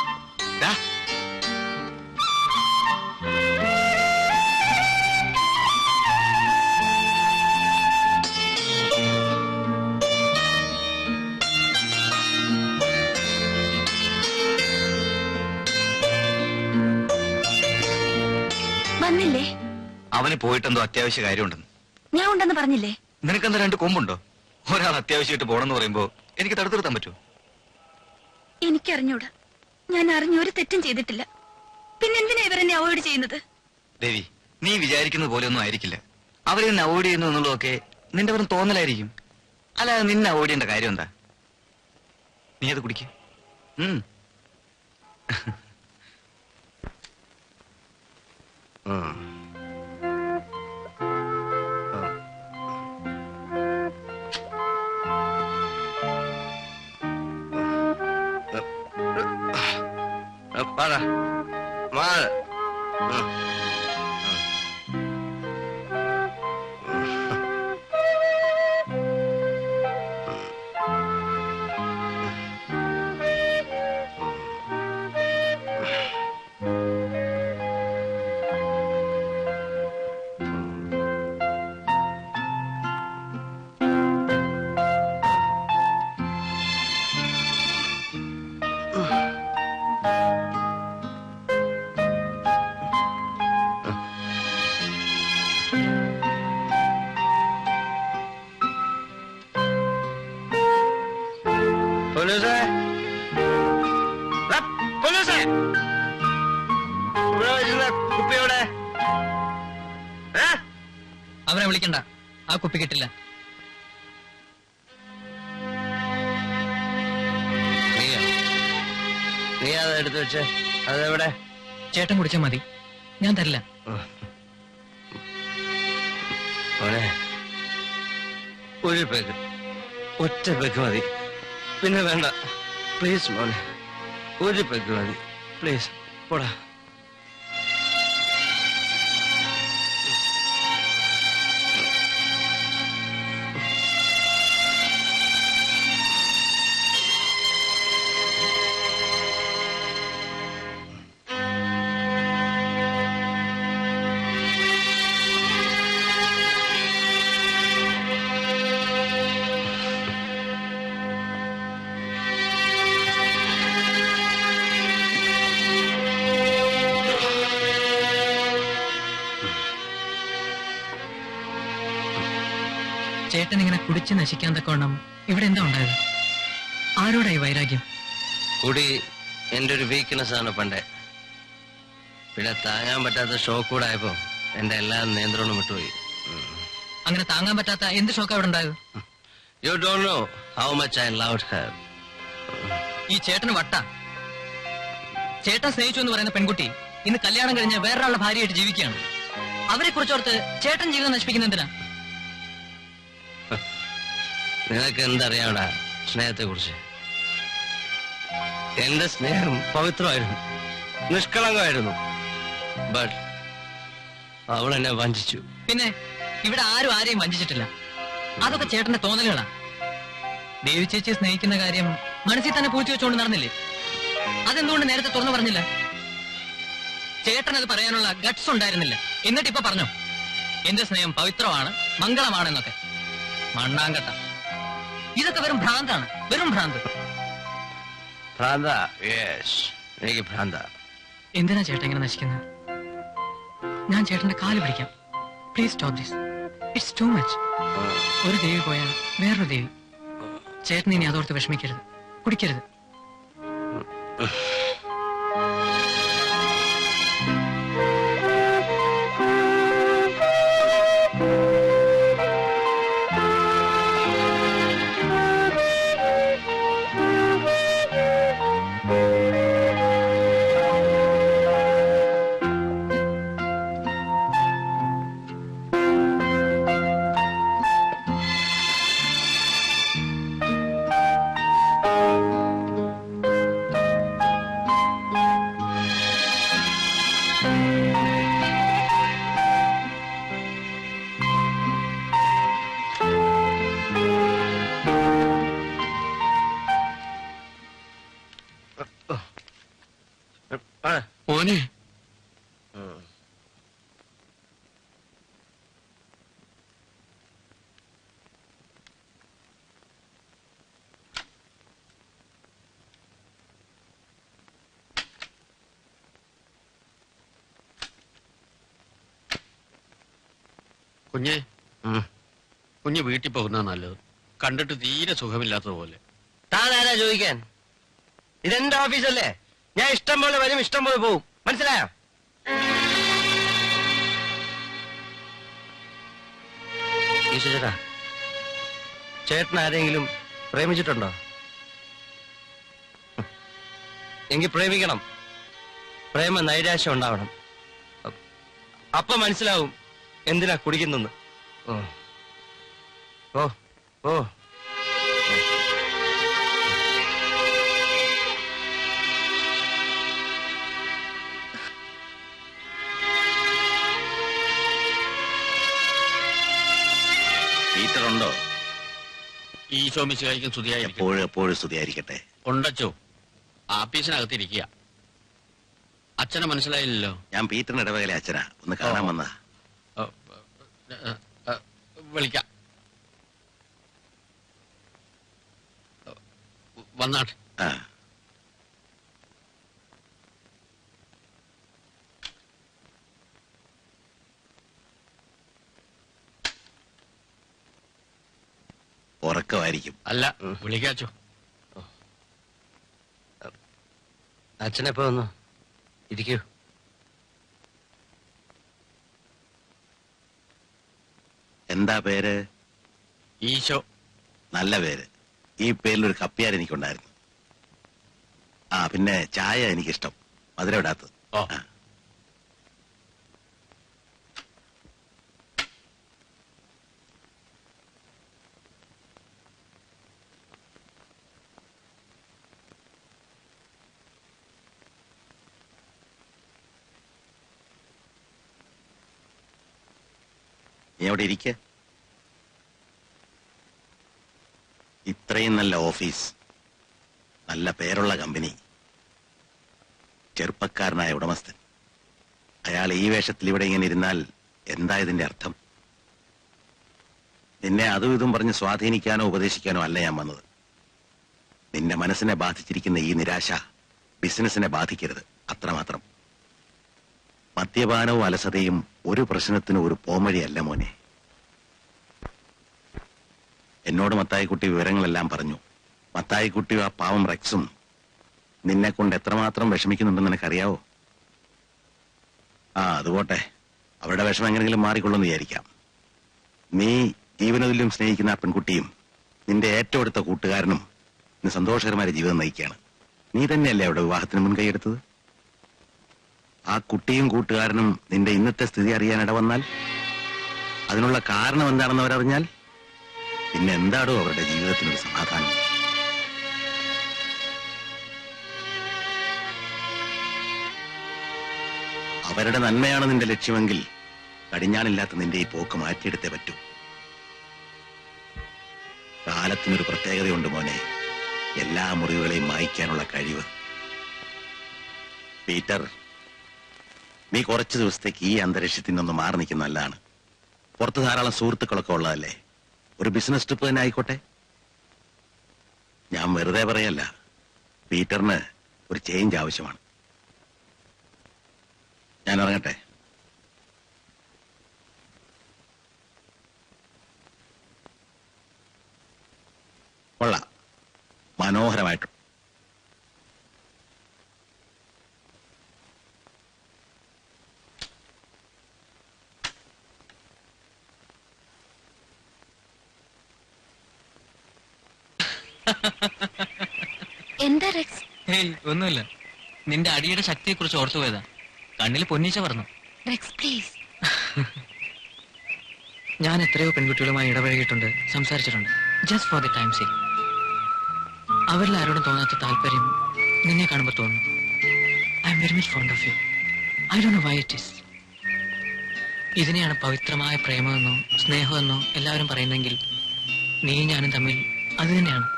വന്നില്ലേ? അവന് പോയിട്ടെന്തോ അത്യാവശ്യ കാര്യമുണ്ടെന്ന്. ഞാൻ ഉണ്ടെന്ന് പറഞ്ഞില്ലേ? നിനക്കെന്താ 2 കൊമ്പുണ്ടോ? ഒരാൾ അത്യാവശ്യമായിട്ട് പോണെന്ന് പറയുമ്പോ എനിക്ക് തടുത്തു നിർത്താൻ പറ്റുമോ? എനിക്കറിഞ്ഞൂടാ. ഞാൻ അറിഞ്ഞൊരു തെറ്റും ചെയ്തിട്ടില്ല. പിന്നെ എന്തിനാ ഇവരെന്നെ അവോയ്ഡ് ചെയ്യുന്നത്? ദേവി, നീ വിചാരിക്കുന്നത് പോലെ ഒന്നും ആയിരിക്കില്ല. അവരെ നിന്നെ അവോയ്ഡ് ചെയ്യുന്നു എന്നുള്ളതൊക്കെ നിന്റെ വെറും തോന്നലായിരിക്കും. അല്ലാതെ നിന്നെ അവോയ്ഡ് ചെയ്യേണ്ട കാര്യം എന്താ? നീ അത് കുടിക്ക. കുപ്പിയോടെ അവനെ വിളിക്കണ്ട. ആ കുപ്പി കിട്ടില്ല. നീ അത് എടുത്തു വെച്ച് അതെവിടെ? ചേട്ടൻ കുടിച്ചാ മതി, ഞാൻ തരില്ല. മോനെ, ഒരു പെഗ്, ഒറ്റ പെഗ് മതി. പിന്നെ വേണ്ട, പ്ലീസ് മോനെ, ഒരു പെഗ് മതി, പ്ലീസ്. പോടാ. ചേട്ടൻ ഇങ്ങനെ കുടിച്ച് നശിക്കാൻ തക്കോണം ഇവിടെ എന്താ ഉണ്ടായത്? ആരോടായി വൈരാഗ്യം? കുടി എന്റെ ഒരു വീക്ക്നെസ് ആണ് പണ്ടേ. പിന്നെ താങ്ങാൻ പറ്റാത്ത ഷോക്ക് കൂടെ ആയപ്പോ എന്റെ എല്ലാ നിയന്ത്രണവും വിട്ടുപോയി. അങ്ങനെ താങ്ങാൻ പറ്റാത്ത എന്ത് ഷോക്ക് അവിടെ ഉണ്ടായത്? You don't know how much I loved Har. ഈ ചേട്ടന് വട്ട. ചേട്ടൻ സ്നേഹിച്ചു എന്ന് പറയുന്ന പെൺകുട്ടി ഇന്ന് കല്യാണം കഴിഞ്ഞ് വേറൊരാളുടെ ഭാര്യയായിട്ട് ജീവിക്കുകയാണ്. അവരെ കുറിച്ചോർത്ത് ചേട്ടൻ ജീവിതം നശിപ്പിക്കുന്ന എന്തിനാ? നിനക്ക് എന്തറിയാടാ സ്നേഹത്തെ കുറിച്ച്? എന്റെ സ്നേഹം പവിത്രമായിരുന്നു, നിഷ്കളങ്കമായിരുന്നു. ബട്ട് അവൾ എന്നെ വഞ്ചിച്ചു. പിന്നെ ഇവിടെ ആരും ആരെയും വഞ്ചിച്ചിട്ടില്ല. അതൊക്കെ ചേട്ടന്റെ തോന്നലുകളാ. ദേവി ചേച്ചിയെ സ്നേഹിക്കുന്ന കാര്യം മനസ്സിൽ തന്നെ പൂഴ്ത്തി വെച്ചുകൊണ്ട് നടന്നില്ലേ? അതെന്തുകൊണ്ട് നേരത്തെ തുറന്നു പറഞ്ഞില്ല? ചേട്ടൻ അത് പറയാനുള്ള ഗട്ട്സ് ഉണ്ടായിരുന്നില്ല. എന്നിട്ട് ഇപ്പൊ പറഞ്ഞോ എന്റെ സ്നേഹം പവിത്രമാണ്, മംഗളമാണെന്നൊക്കെ. മണ്ണാങ്കട്ട. ഇതൊക്കെ വെറും ഭ്രാന്താണ്, വെറും ഭ്രാന്ത്. ഭ്രാന്ത? യെസ്, എനിക്ക് ഭ്രാന്ത. എന്തിനാ ചേട്ടൻ ഇങ്ങനെ നശിക്കുന്നത്? ഞാൻ ചേട്ടന്റെ കാല് പിടിക്കാം. Please stop this. It's too much. ഒരു ദേവി പോയാൽ വേറൊരു ദേവി. ചേട്ടൻ ഇനി അതോർത്ത് വിഷമിക്കരുത്, കുടിക്കരുത്. മോനെ, കുഞ്ഞെ, കുഞ്ഞ് വീട്ടിൽ പോകുന്ന നല്ലത്. കണ്ടിട്ട് തീരെ സുഖമില്ലാത്തതുപോലെ. താൻ ആരാ ചോദിക്കാൻ? ഇതെന്റെ ഓഫീസല്ലേ. ഞാൻ ഇഷ്ടം പോലെ വരും, ഇഷ്ടം പോലെ പോവും. മനസ്സിലായോ? ഈശ്വര, ചേട്ടൻ ആരെങ്കിലും പ്രേമിച്ചിട്ടുണ്ടോ? എങ്കിൽ പ്രേമിക്കണം. പ്രേമ നൈരാശ്യം ഉണ്ടാവണം. അപ്പൊ മനസ്സിലാവും എന്തിനാ കുടിക്കുന്നെന്ന്. ഓ ഓ ഓ പീറ്റർ ഉണ്ടോ? ഈശോ മിശിഹായ്ക്കും സ്തുതിയായിരിക്കട്ടെ. എപ്പോഴും എപ്പോഴും സ്തുതിയായിരിക്കട്ടെ. ഉണ്ടച്ചോ, ആഫീസിനകത്തിരിക്കുക. അച്ഛനെ മനസ്സിലായില്ലല്ലോ. ഞാൻ പീറ്ററിന്റെ ഇടവകയിലെ അച്ഛനാ. ഒന്ന് കാണാൻ വന്നാ. വിളിക്കാം. വന്നാട്ടെ. ആ, ഉറക്കമായിരിക്കും. അല്ല, വിളിക്കാച്ചോ. അച്ഛനെപ്പോ വന്നു? ഇരിക്കൂ. എന്താ പേര്? ഈശോ. നല്ല പേര്. ഈ പേരിലൊരു കപ്പ്യാർ എനിക്കുണ്ടായിരുന്നു. ആ, പിന്നെ ചായ എനിക്കിഷ്ടം, മധുരം ഇടാത്തത്. ഓ. ആ. നീ അവിടെ ഇരിക്ക. ഇത്രയും നല്ല ഓഫീസ്, നല്ല പേരുള്ള കമ്പനി, ചെറുപ്പക്കാരനായ ഉടമസ്ഥൻ, അയാൾ ഈ വേഷത്തിൽ ഇവിടെ ഇങ്ങനെ ഇരുന്നാൽ എന്താ ഇതിന്റെ അർത്ഥം? നിന്നെ അതും ഇതും പറഞ്ഞ് സ്വാധീനിക്കാനോ ഉപദേശിക്കാനോ അല്ല ഞാൻ വന്നത്. നിന്റെ മനസ്സിനെ ബാധിച്ചിരിക്കുന്ന ഈ നിരാശ ബിസിനസിനെ ബാധിക്കരുത്, അത്രമാത്രം. മദ്യപാനവും അലസതയും ഒരു പ്രശ്നത്തിനും ഒരു പോംവഴിയല്ല മോനെ. എന്നോട് മത്തായിക്കുട്ടി വിവരങ്ങളെല്ലാം പറഞ്ഞു. മത്തായിക്കുട്ടിയും ആ പാവം റെക്സും നിന്നെ കൊണ്ട് എത്രമാത്രം വിഷമിക്കുന്നുണ്ടെന്ന് നിനക്കറിയാവോ? ആ, അതുപോട്ടെ, അവരുടെ വിഷമം എങ്ങനെങ്കിലും മാറിക്കൊള്ളുമെന്ന് വിചാരിക്കാം. നീ ജീവനതുല്യം സ്നേഹിക്കുന്ന ആ പെൺകുട്ടിയും നിന്റെ ഏറ്റവും അടുത്ത കൂട്ടുകാരനും ഇന്ന് സന്തോഷകരമായ ജീവിതം നയിക്കുകയാണ്. നീ തന്നെയല്ലേ അവിടെ വിവാഹത്തിന് മുൻകൈയെടുത്തത്? ആ കുട്ടിയും കൂട്ടുകാരനും നിന്റെ ഇന്നത്തെ സ്ഥിതി അറിയാൻ ഇടവന്നാൽ, അതിനുള്ള കാരണം എന്താണെന്ന് അവരറിഞ്ഞാൽ, പിന്നെ എന്താടോ അവരുടെ ജീവിതത്തിനൊരു സമാധാനം? അവരുടെ നന്മയാണ് നിന്റെ ലക്ഷ്യമെങ്കിൽ കടിഞ്ഞാണില്ലാത്ത നിന്റെ ഈ പോക്ക് മാറ്റിയെടുത്തേ പറ്റൂ. കാലത്തിനൊരു പ്രത്യേകതയുണ്ട് മോനെ, എല്ലാ മുറിവുകളെയും മായ്ക്കാനുള്ള കഴിവ്. പീറ്റർ, നീ കുറച്ചു ദിവസത്തേക്ക് ഈ അന്തരീക്ഷത്തിൽ നിന്നൊന്ന് മാറി നിൽക്കുന്ന നല്ലതാണ്. പുറത്ത് ധാരാളം സുഹൃത്തുക്കളൊക്കെ ഉള്ളതല്ലേ. ഒരു ബിസിനസ് ട്രിപ്പ് തന്നെ ആയിക്കോട്ടെ. ഞാൻ വെറുതെ പറയല്ല, പീറ്ററിന് ഒരു ചേഞ്ച് ആവശ്യമാണ്. ഞാൻ ഇറങ്ങട്ടെ. കൊള്ളാം, മനോഹരമായിട്ടു. എന്താ റെക്സ്? ഹേയ്, ഒന്നുമില്ല. നിന്റെ അടിയുടെ ശക്തിയെ കുറിച്ച് ഓർത്തു പോയതാ. കണ്ണിൽ പൊന്നീച്ച പറഞ്ഞു. Rex please. ഞാൻ എത്രയോ പെൺകുട്ടികളുമായി ഇടപഴകിയിട്ടുണ്ട്, സംസാരിച്ചിട്ടുണ്ട്. Just for the time sake. അവരിൽ ആരോടും തോന്നാത്ത താല്പര്യം നിന്നെ കാണുമ്പോൾ തോന്നുന്നു. I am very much fond of you. I don't know why it is. ഇതിനെയാണ് പവിത്രമായ പ്രേമമെന്നോ സ്നേഹമെന്നോ എല്ലാവരും പറയുന്നെങ്കിൽ നീ ഞാനും തമ്മിൽ അത് തന്നെയാണ്.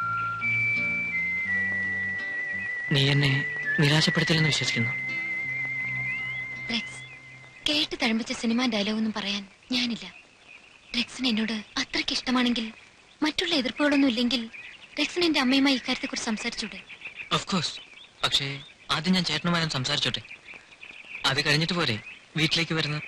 നീ എന്നെ നിരാശപ്പെടുത്തില്ലെന്ന് വിശ്വസിക്കുന്നു. റെക്സ്, കേട്ട് തഴമ്പിച്ച സിനിമ ഡയലോഗൊന്നും പറയാൻ ഞാനില്ല. റെക്സിന് എന്നോട് അത്രയ്ക്ക് ഇഷ്ടമാണെങ്കിൽ, മറ്റുള്ള എതിർപ്പുകളൊന്നും ഇല്ലെങ്കിൽ, റെക്സിന് എന്റെ അമ്മയുമായി ഇക്കാര്യത്തെ കുറിച്ച് സംസാരിച്ചൂടെ? Of course. പക്ഷേ ആദ്യം ഞാൻ ചേട്ടനുമായും സംസാരിച്ചോട്ടെ. അത് കഴിഞ്ഞിട്ട് പോരെ വീട്ടിലേക്ക് വരുന്നത്?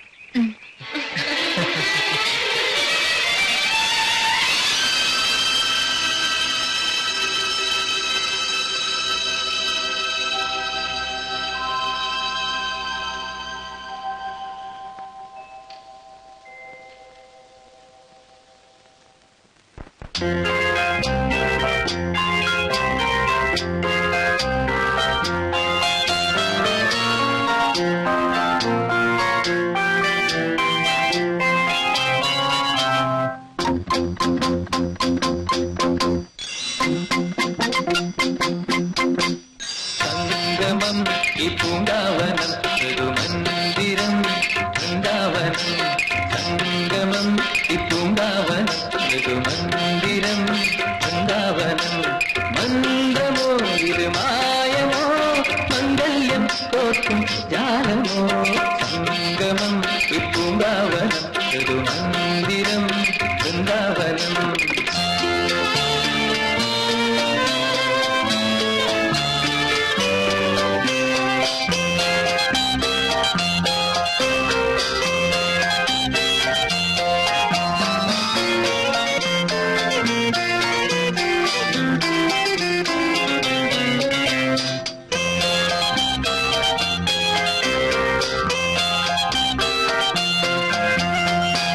സംഗമം ഈ പൂങ്കാവനം മൃദുമന്ദിരം വൃന്ദാവനം. സംഗമം ഈ പൂങ്കാവനം മൃദുമന്ദിരം വൃന്ദാവനം. മന്ദമോ ഇത് മായമോ മംഗല്യം കോർക്കും ജാലമോ. സംഗമം ഈ പൂങ്കാവനം മൃദുമന്ദിരം വൃന്ദാവനം.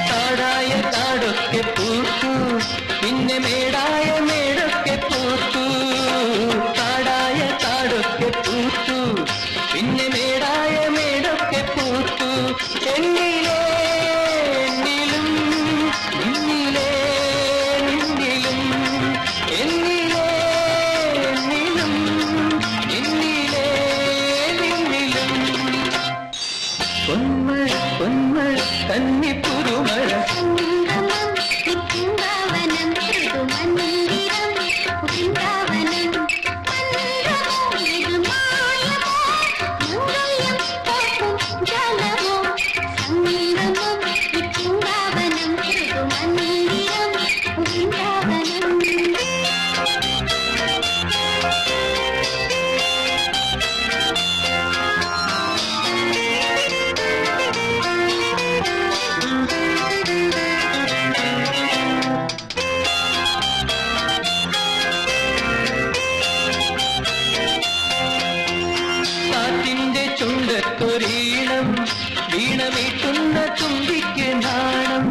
കാടായ കാടൊക്കെ പൂത്തു, പിന്നെ മേടായ മേടൊക്കെ പൂത്തു. കാടായ കാടൊക്കെ പൂത്തു, പിന്നെ മേടായ മേടൊക്കെ പൂത്തു. എന്നിലേ എന്നിലും നിന്നിലേ നിന്നിലും. എന്നിലേ എന്നിലും നിന്നിലേ നിന്നിലും. പൊന്മഴ പൊന്മഴ കന്നിപ്പുതുമഴ. കാറ്റിന്റെ ചുണ്ടത്തൊരീണം വീണമീട്ടുന്ന തുമ്പിക്ക് നാണം.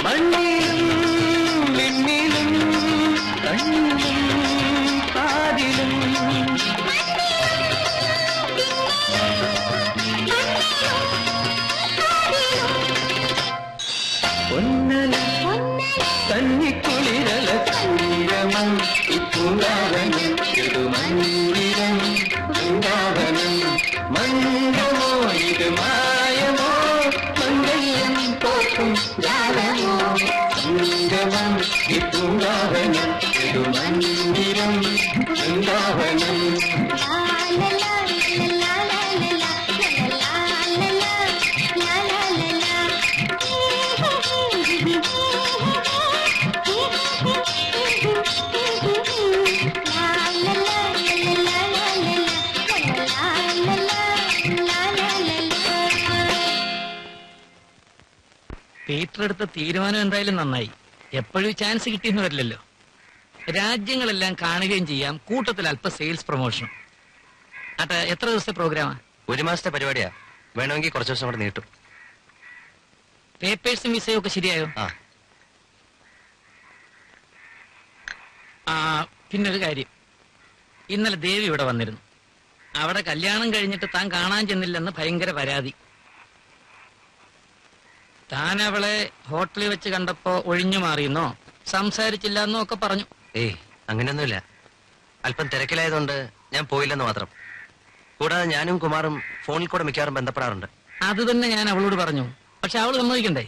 മണ്ണിലും വിണ്ണിലും കണ്ണിലും കാതിലും. പുതുമന്ദിരം വൃന്ദാവനം. പീറ്റർ എടുത്ത തീരുമാനം എന്തായാലും നന്നായി. എപ്പോഴും ചാൻസ് കിട്ടിയെന്ന് വരില്ലല്ലോ. രാജ്യങ്ങളെല്ലാം കാണുകയും ചെയ്യാം, കൂട്ടത്തിൽ അല്പ സെയിൽസ് പ്രൊമോഷൻ. അട്ടെ, എത്ര ദിവസത്തെ പ്രോഗ്രാമാ? 1 മാസത്തെ പരിപാടിയാ. വേണമെങ്കിൽ കുറച്ച് ദിവസം കൂടെ നീട്ടും. പേപ്പേഴ്സും വിസയും ഒക്കെ ശരിയായോ? പിന്നൊരു കാര്യം, ഇന്നലെ ദേവി ഇവിടെ വന്നിരുന്നു. അവിടെ കല്യാണം കഴിഞ്ഞിട്ട് താൻ കാണാൻ ചെന്നില്ലെന്ന് ഭയങ്കര പരാതി. താൻ അവളെ ഹോട്ടലിൽ വെച്ച് കണ്ടപ്പോ ഒഴിഞ്ഞു മാറിയെന്നോ സംസാരിച്ചില്ല എന്നോ ഒക്കെ പറഞ്ഞു. ഏയ്, അങ്ങനെയൊന്നുമില്ല. അല്പം തിരക്കിലായതുകൊണ്ട് ഞാൻ പോയില്ലെന്ന് മാത്രം. കൂടാതെ ഞാനും കുമാറും ഫോണിൽ കൂടെ മിക്കവാറും ബന്ധപ്പെടാറുണ്ട്. അത് തന്നെ ഞാൻ അവളോട് പറഞ്ഞു. പക്ഷെ അവൾ സമ്മതിക്കണ്ടേ?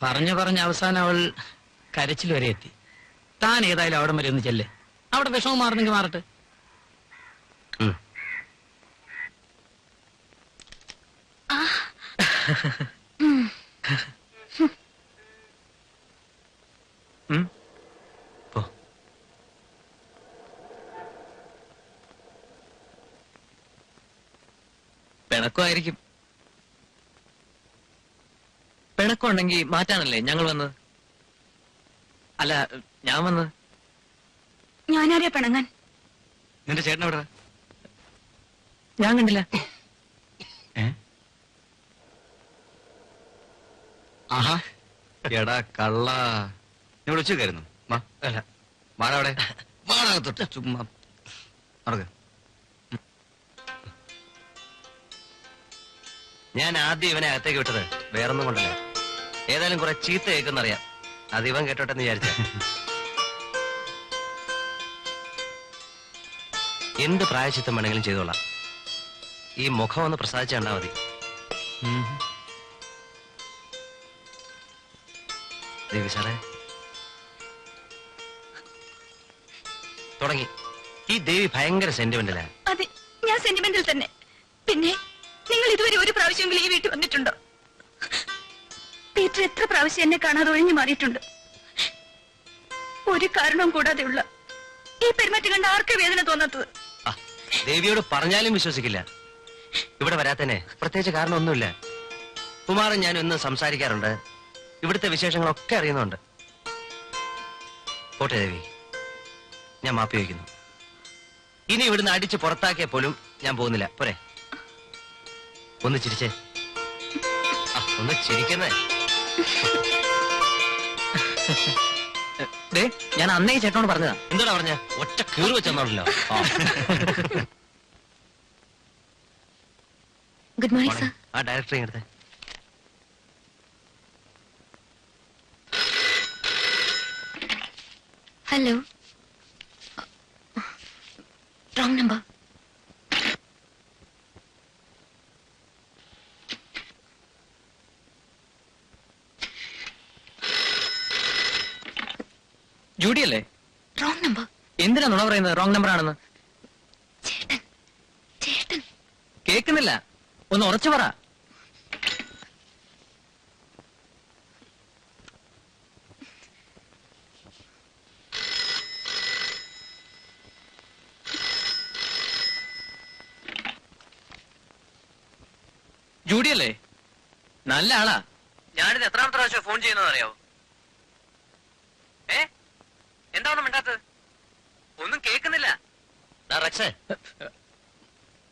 പറഞ്ഞ് അവസാനം അവൾ കരച്ചിൽ വരെ എത്തി. താൻ ഏതായാലും അവിടെ വരെ ഒന്ന് ചെല്ലേ. അവിടെ വിഷമം മാറുന്നെങ്കിൽ മാറട്ടെ. പിണക്കമായിരിക്കും. പിണക്കമുണ്ടെങ്കിൽ മാറ്റാനല്ലേ ഞങ്ങൾ വന്നത്? അല്ല, ഞാൻ വന്നത്. ഞാനറിയാ പിണങ്ങാൻ. നിന്റെ ചേട്ടൻ എവിടെ? ഞാൻ കണ്ടില്ല. ആഹാ, എടാ കള്ള, നീ വിളിച്ചേക്കായിരുന്നു. അല്ല, വാഴവിടെ വാഴകത്തൊട്ട് ചുമ്മാ നടക്ക്. ഞാൻ ആദ്യം ഇവനെ അകത്തേക്ക് വിട്ടത് വേറൊന്നും കൊണ്ടല്ല. ഏതായാലും കുറെ ചീത്ത കേൾക്കുന്നറിയാം. അത് ഇവൻ കേട്ടോട്ടെ എന്ന് വിചാരിച്ച. എന്ത് പ്രായശ്ചിത്തം വേണമെങ്കിലും ചെയ്തോളാം. ഈ മുഖം ഒന്ന് പ്രസാദിച്ചു കണ്ടാ മതി. ദേവി സാറേ തുടങ്ങി. ഈ ദേവി ഭയങ്കര സെന്റിമെന്റലാ. അതെ, ഞാൻ സെന്റിമെന്റൽ തന്നെ. പിന്നെ നിങ്ങൾ ഇതുവരെ ഒരു പ്രാവശ്യമെങ്കിലും ഈ വീട്ടിൽ വന്നിട്ടുണ്ടോ? പീറ്റർ എത്ര പ്രാവശ്യം എന്നെ കാണാതെ ഒഴിഞ്ഞു മാറിയിട്ടുണ്ട്. ഒരു കാരണവും കൂടാതെയുള്ള ഈ പെരുമാറ്റം കണ്ട് ആർക്കും വേദന തോന്നാത്തത്? ദേവിയോട് പറഞ്ഞാലും വിശ്വസിക്കില്ല. ഇവിടെ വരാത്തന്നെ പ്രത്യേകിച്ച് കാരണമൊന്നുമില്ല. കുമാരൻ ഞാനും ഇന്ന് സംസാരിക്കാറുണ്ട്. ഇവിടുത്തെ വിശേഷങ്ങളൊക്കെ അറിയുന്നുണ്ട്. പോട്ടെ ദേവി, ഞാൻ മാപ്പി വയ്ക്കുന്നു. ഇനി ഇവിടുന്ന് അടിച്ച് പുറത്താക്കിയ പോലും ഞാൻ പോകുന്നില്ല. പോരെ, ഒന്ന് ചിരിച്ചേ. ഒന്ന് ചിരിക്കുന്നേ. ഞാൻ അന്നേ ചേട്ടനോട് പറഞ്ഞതാ. എന്താ പറഞ്ഞ? ഒറ്റ കീറി വെച്ചെന്നോണ്ടല്ലോ. Good morning sir. ആ ഡയറക്ടറെ എടുത്തേ. ഹലോ. Wrong number. ജൂഡി അല്ലേ? Wrong number. എന്തിനാ നുണ പറയുന്നത് റോങ് നമ്പർ ആണെന്ന്? ചേട്ടൻ ചേട്ടൻ കേൾക്കുന്നില്ല, ഒന്ന് ഉറച്ചു പറ. ജൂഡി അല്ലേ? നല്ല ആളാ. ഞാനിത് എത്രാമത്തെ പ്രാവശ്യം ഫോൺ ചെയ്യുന്നത് അറിയാവോ? എന്താണ് മിണ്ടാത്തത്? ഒന്നും കേൾക്കുന്നില്ല.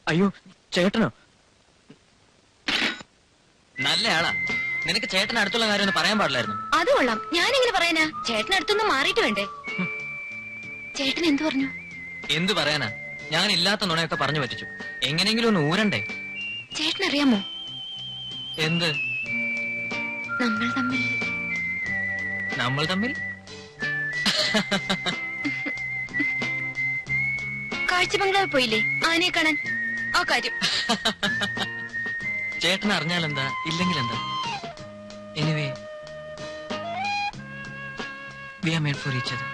അയ്യോ, ചേട്ടനോ? നല്ല ആളാ. നിനക്ക് ചേട്ടൻ അടുത്തുള്ള കാര്യം ഒന്ന് പറയാൻ പാടില്ലായിരുന്നു. അത് കൊള്ളാം. ഞാനെങ്ങനെ പറയാനാ? ചേട്ടനടുത്തൊന്നും മാറിയിട്ട് വേണ്ടേ? ചേട്ടൻ എന്തു പറഞ്ഞു? എന്തു പറയാനാ? ഞാൻ ഇല്ലാത്ത നുണയൊക്കെ പറഞ്ഞു പറ്റിച്ചു. എങ്ങനെയെങ്കിലും ഒന്ന് ഊരണ്ടേ? ചേട്ടനറിയാമോ എന്ത്? നമ്മൾ തമ്മിൽ കാഴ്ച ബംഗ്ലാവ് പോയില്ലേ ആനയെ കാണാൻ? ആ കാര്യം ചേട്ടൻ അറിഞ്ഞാലെന്താ, ഇല്ലെങ്കിൽ എന്താ? Anyway, we are made for each other.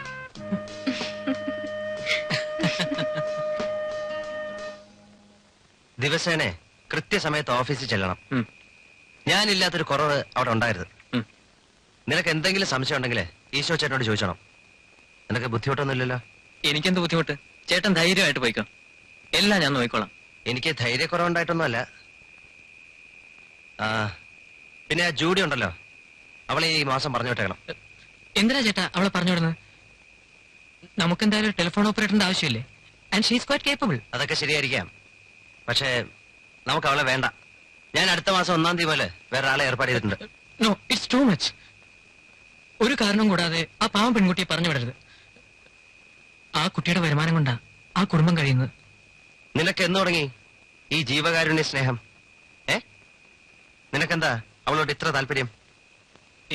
ദിവസേന കൃത്യസമയത്ത് ഓഫീസിൽ ചെല്ലണം. ഞാനില്ലാത്തൊരു കുറവ് അവിടെ ഉണ്ടായിരുന്നു. നിനക്ക് എന്തെങ്കിലും സംശയം ഉണ്ടെങ്കിൽ ഈശോ ചേട്ടനോട് ചോദിച്ചോണം. നിനക്ക് ബുദ്ധിമുട്ടൊന്നുമില്ലല്ലോ? എനിക്കെന്ത് ബുദ്ധിമുട്ട്? ചേട്ടൻ ധൈര്യമായിട്ട് പോയിക്കോ, എല്ലാം ഞാൻ നോക്കിക്കോളാം. എനിക്ക് ധൈര്യക്കുറവുണ്ടായിട്ടൊന്നുമല്ല. പിന്നെ ആ ജൂഡി ഉണ്ടല്ലോ, അവളെ ഈ മാസം പറഞ്ഞു വിട്ടേക്കണം. എന്തിനാ ചേട്ടാ അവളെ പറഞ്ഞു വിടുന്നത്? നമുക്കെന്തായാലും ടെലിഫോൺ ഓപ്പറേറ്ററിന്റെ ആവശ്യമില്ലേ? And she is quite capable. അതൊക്കെ ശരിയായിരിക്കാം, പക്ഷേ നമുക്ക് അവളെ വേണ്ട. ഞാൻ അടുത്ത മാസം 1-ാം തീയതി പോലെ വേറെ ആളെ ഏർപ്പാട് ചെയ്തിട്ടുണ്ട്. No, it's too much. ഒരു കാരണം കൂടാതെ ആ പാവം പെൺകുട്ടിയെ പറഞ്ഞു വിടരുത്. ആ കുട്ടിയുടെ വരുമാനം കൊണ്ടാ ആ കുടുംബം കഴിയുന്നത്. നിനക്ക് എന്ന് തുടങ്ങി ഈ ജീവകാരുണ്യ സ്നേഹം? നിനക്കെന്താ അവളോട് ഇത്ര താല്പര്യം?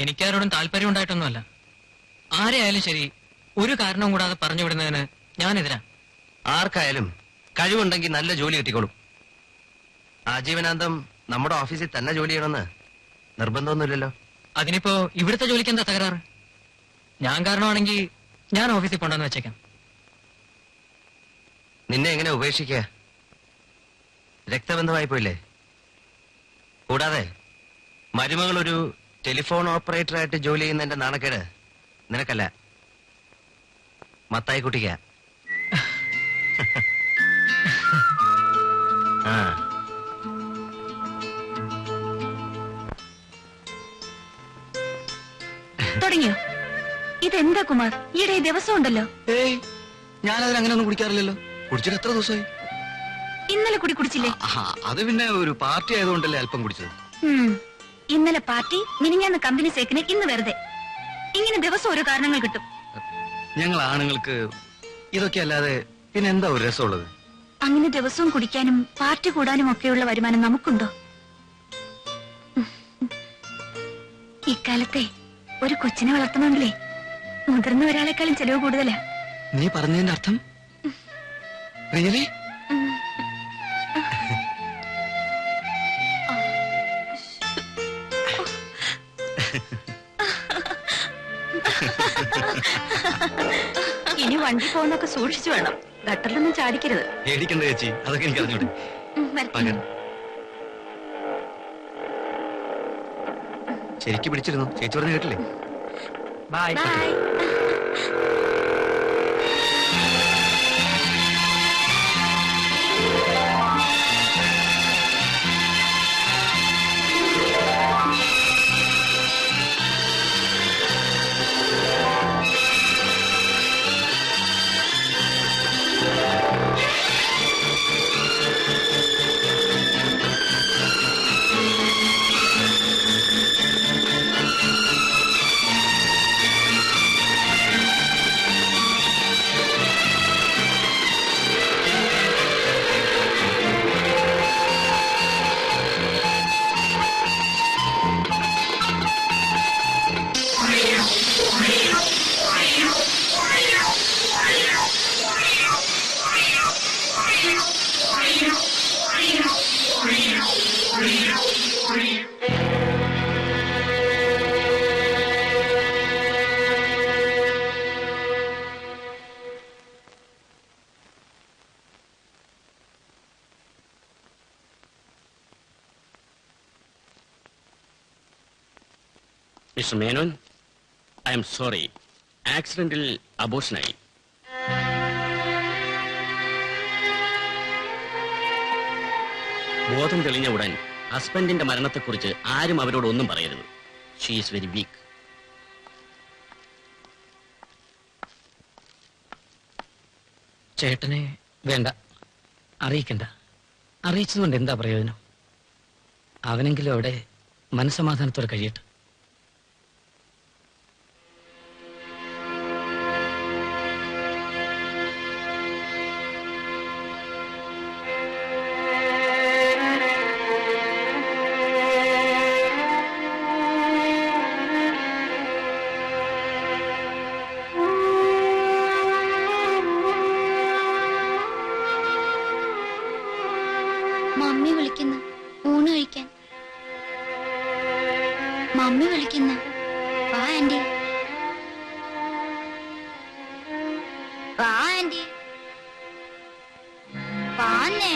എനിക്കാരോടും താല്പര്യം ഉണ്ടായിട്ടൊന്നുമല്ല. ആരെയായാലും ശരി, ഒരു കാരണവും കൂടാതെ പറഞ്ഞു വിടുന്നതിന് ഞാനെതിരാ. ആർക്കായാലും കഴിവുണ്ടെങ്കിൽ നല്ല ജോലി കിട്ടിക്കോളും. ആജീവനാന്തം നമ്മുടെ ഓഫീസിൽ തന്നെ ജോലി ചെയ്യണമെന്ന് നിർബന്ധമൊന്നുമില്ലല്ലോ. അതിനിപ്പോ ഇവിടുത്തെ ജോലിക്ക് എന്താ തകരാറ്? ഞാൻ കാരണമാണെങ്കിൽ ഞാൻ ഓഫീസിൽ പോണ്ടെന്ന് വെച്ചേക്കാം. നിന്നെ എങ്ങനെ ഉപേക്ഷിക്കുക? രക്തബന്ധമായി പോയില്ലേ? കൂടാതെ മരുമകൾ ഒരു ടെലിഫോൺ ഓപ്പറേറ്ററായിട്ട് ജോലി ചെയ്യുന്നതിന്റെ നാണക്കേട് നിനക്കല്ല, മത്തായി കുട്ടിക്ക. തുടങ്ങിയോ? ഇതെന്താ കുമാർ, ഈയിടെ ദിവസം ഉണ്ടല്ലോ. ഏയ്, ഞാനതിന് അങ്ങനെ ഒന്നും കുടിക്കാറില്ലല്ലോ. കുടിച്ചിട്ട് എത്ര ദിവസമായി? ഇന്നലെ കൂടി കുടിച്ചില്ലേ? അത് പിന്നെ ഒരു പാർട്ടി ആയതുകൊണ്ടല്ലേ അല്പം കുടിച്ചത്. ഇന്നലെ പാർട്ടി, മിനിഞ്ഞാന്ന് കമ്പനി സേക്കിന്, ഇന്ന് വെറുതെ. ഇങ്ങനെ ദിവസം ഓരോ കാരണങ്ങൾ കിട്ടും. ഞങ്ങൾ ആണുങ്ങൾക്ക് ഇതൊക്കെ അല്ലാതെ പിന്നെ എന്താ ഒരു രസമുള്ളത്? അങ്ങനെ ദിവസവും കുടിക്കാനും പാർട്ടി കൂടാനും ഒക്കെയുള്ള വരുമാനം നമുക്കുണ്ടോ? ഇക്കാലത്തെ ഒരു കൊച്ചിനെ വളർത്തണമെങ്കിലേ മുതിർന്ന ഒരാളെക്കാളും ചെലവ് കൂടുതലാ. നീ പറഞ്ഞതിന്റെ അർത്ഥം? റിയലി? ഇനി വണ്ടി പോകുന്നൊക്കെ സൂക്ഷിച്ചു വേണം, ഗട്ടറിലൊന്നും ചാടിക്കരുത്. പേടിക്കണ്ട ചേച്ചി, അതൊക്കെ എനിക്ക് അറിഞ്ഞൂടെ. ശരിക്കും പിടിച്ചിരുന്നു, ചേച്ചി പറഞ്ഞു കേട്ടില്ലേ? Bye. Mister Menon, I am sorry, ആക്സിഡന്റിൽ അബോഷനായി. ബോധം തെളിഞ്ഞ ഉടൻ ഹസ്ബൻഡിന്റെ മരണത്തെക്കുറിച്ച് ആരും അവരോട് ഒന്നും പറയരുത്. She is very weak. ചേട്ടനെ വേണ്ട, അറിയിക്കണ്ട. അറിയിച്ചതുകൊണ്ട് എന്താ പ്രയോജനം? അവനെങ്കിലും അവിടെ മനസ്സമാധാനത്തോടെ കഴിയട്ടെ. മമ്മി വിളിക്കുന്നു ഊണ് കഴിക്കാൻ. മമ്മി വിളിക്കുന്നു. വാ ആന്റി, വാ ആന്റി, വാന്നേ.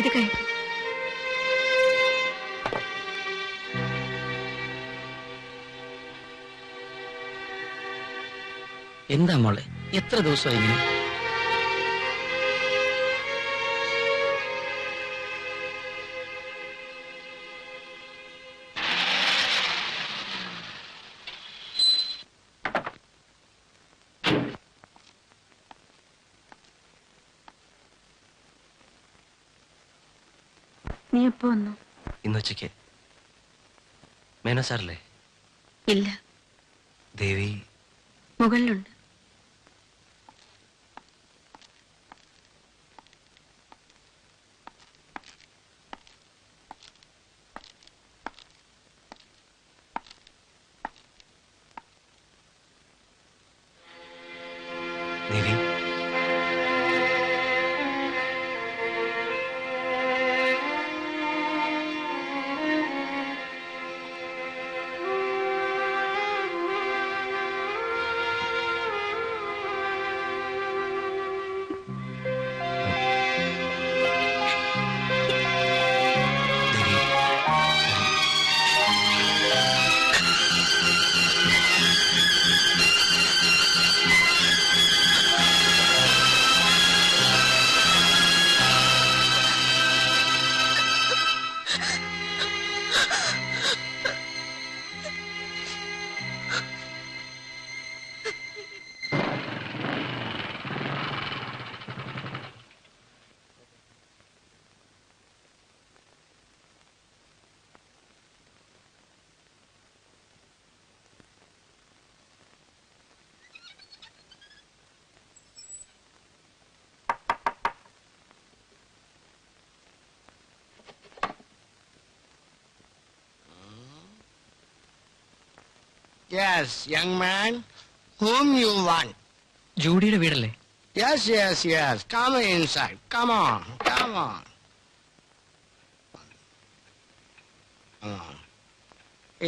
ഇത് കഴിക്കും. എന്താ മോളെ, എത്ര ദിവസമായി ഇങ്ങനെ? നീ എപ്പോ വന്നു? ഇന്നുച്ചയ്ക്ക്. മേനോ സാറല്ലേ? ഇല്ല, ദേവി മുകളിലുണ്ട്. ദേവി Yes, young man. Whom you want? ജൂഡിയുടെ വീടല്ലേ? Yes, yes, yes. Come inside. Come on. Come on.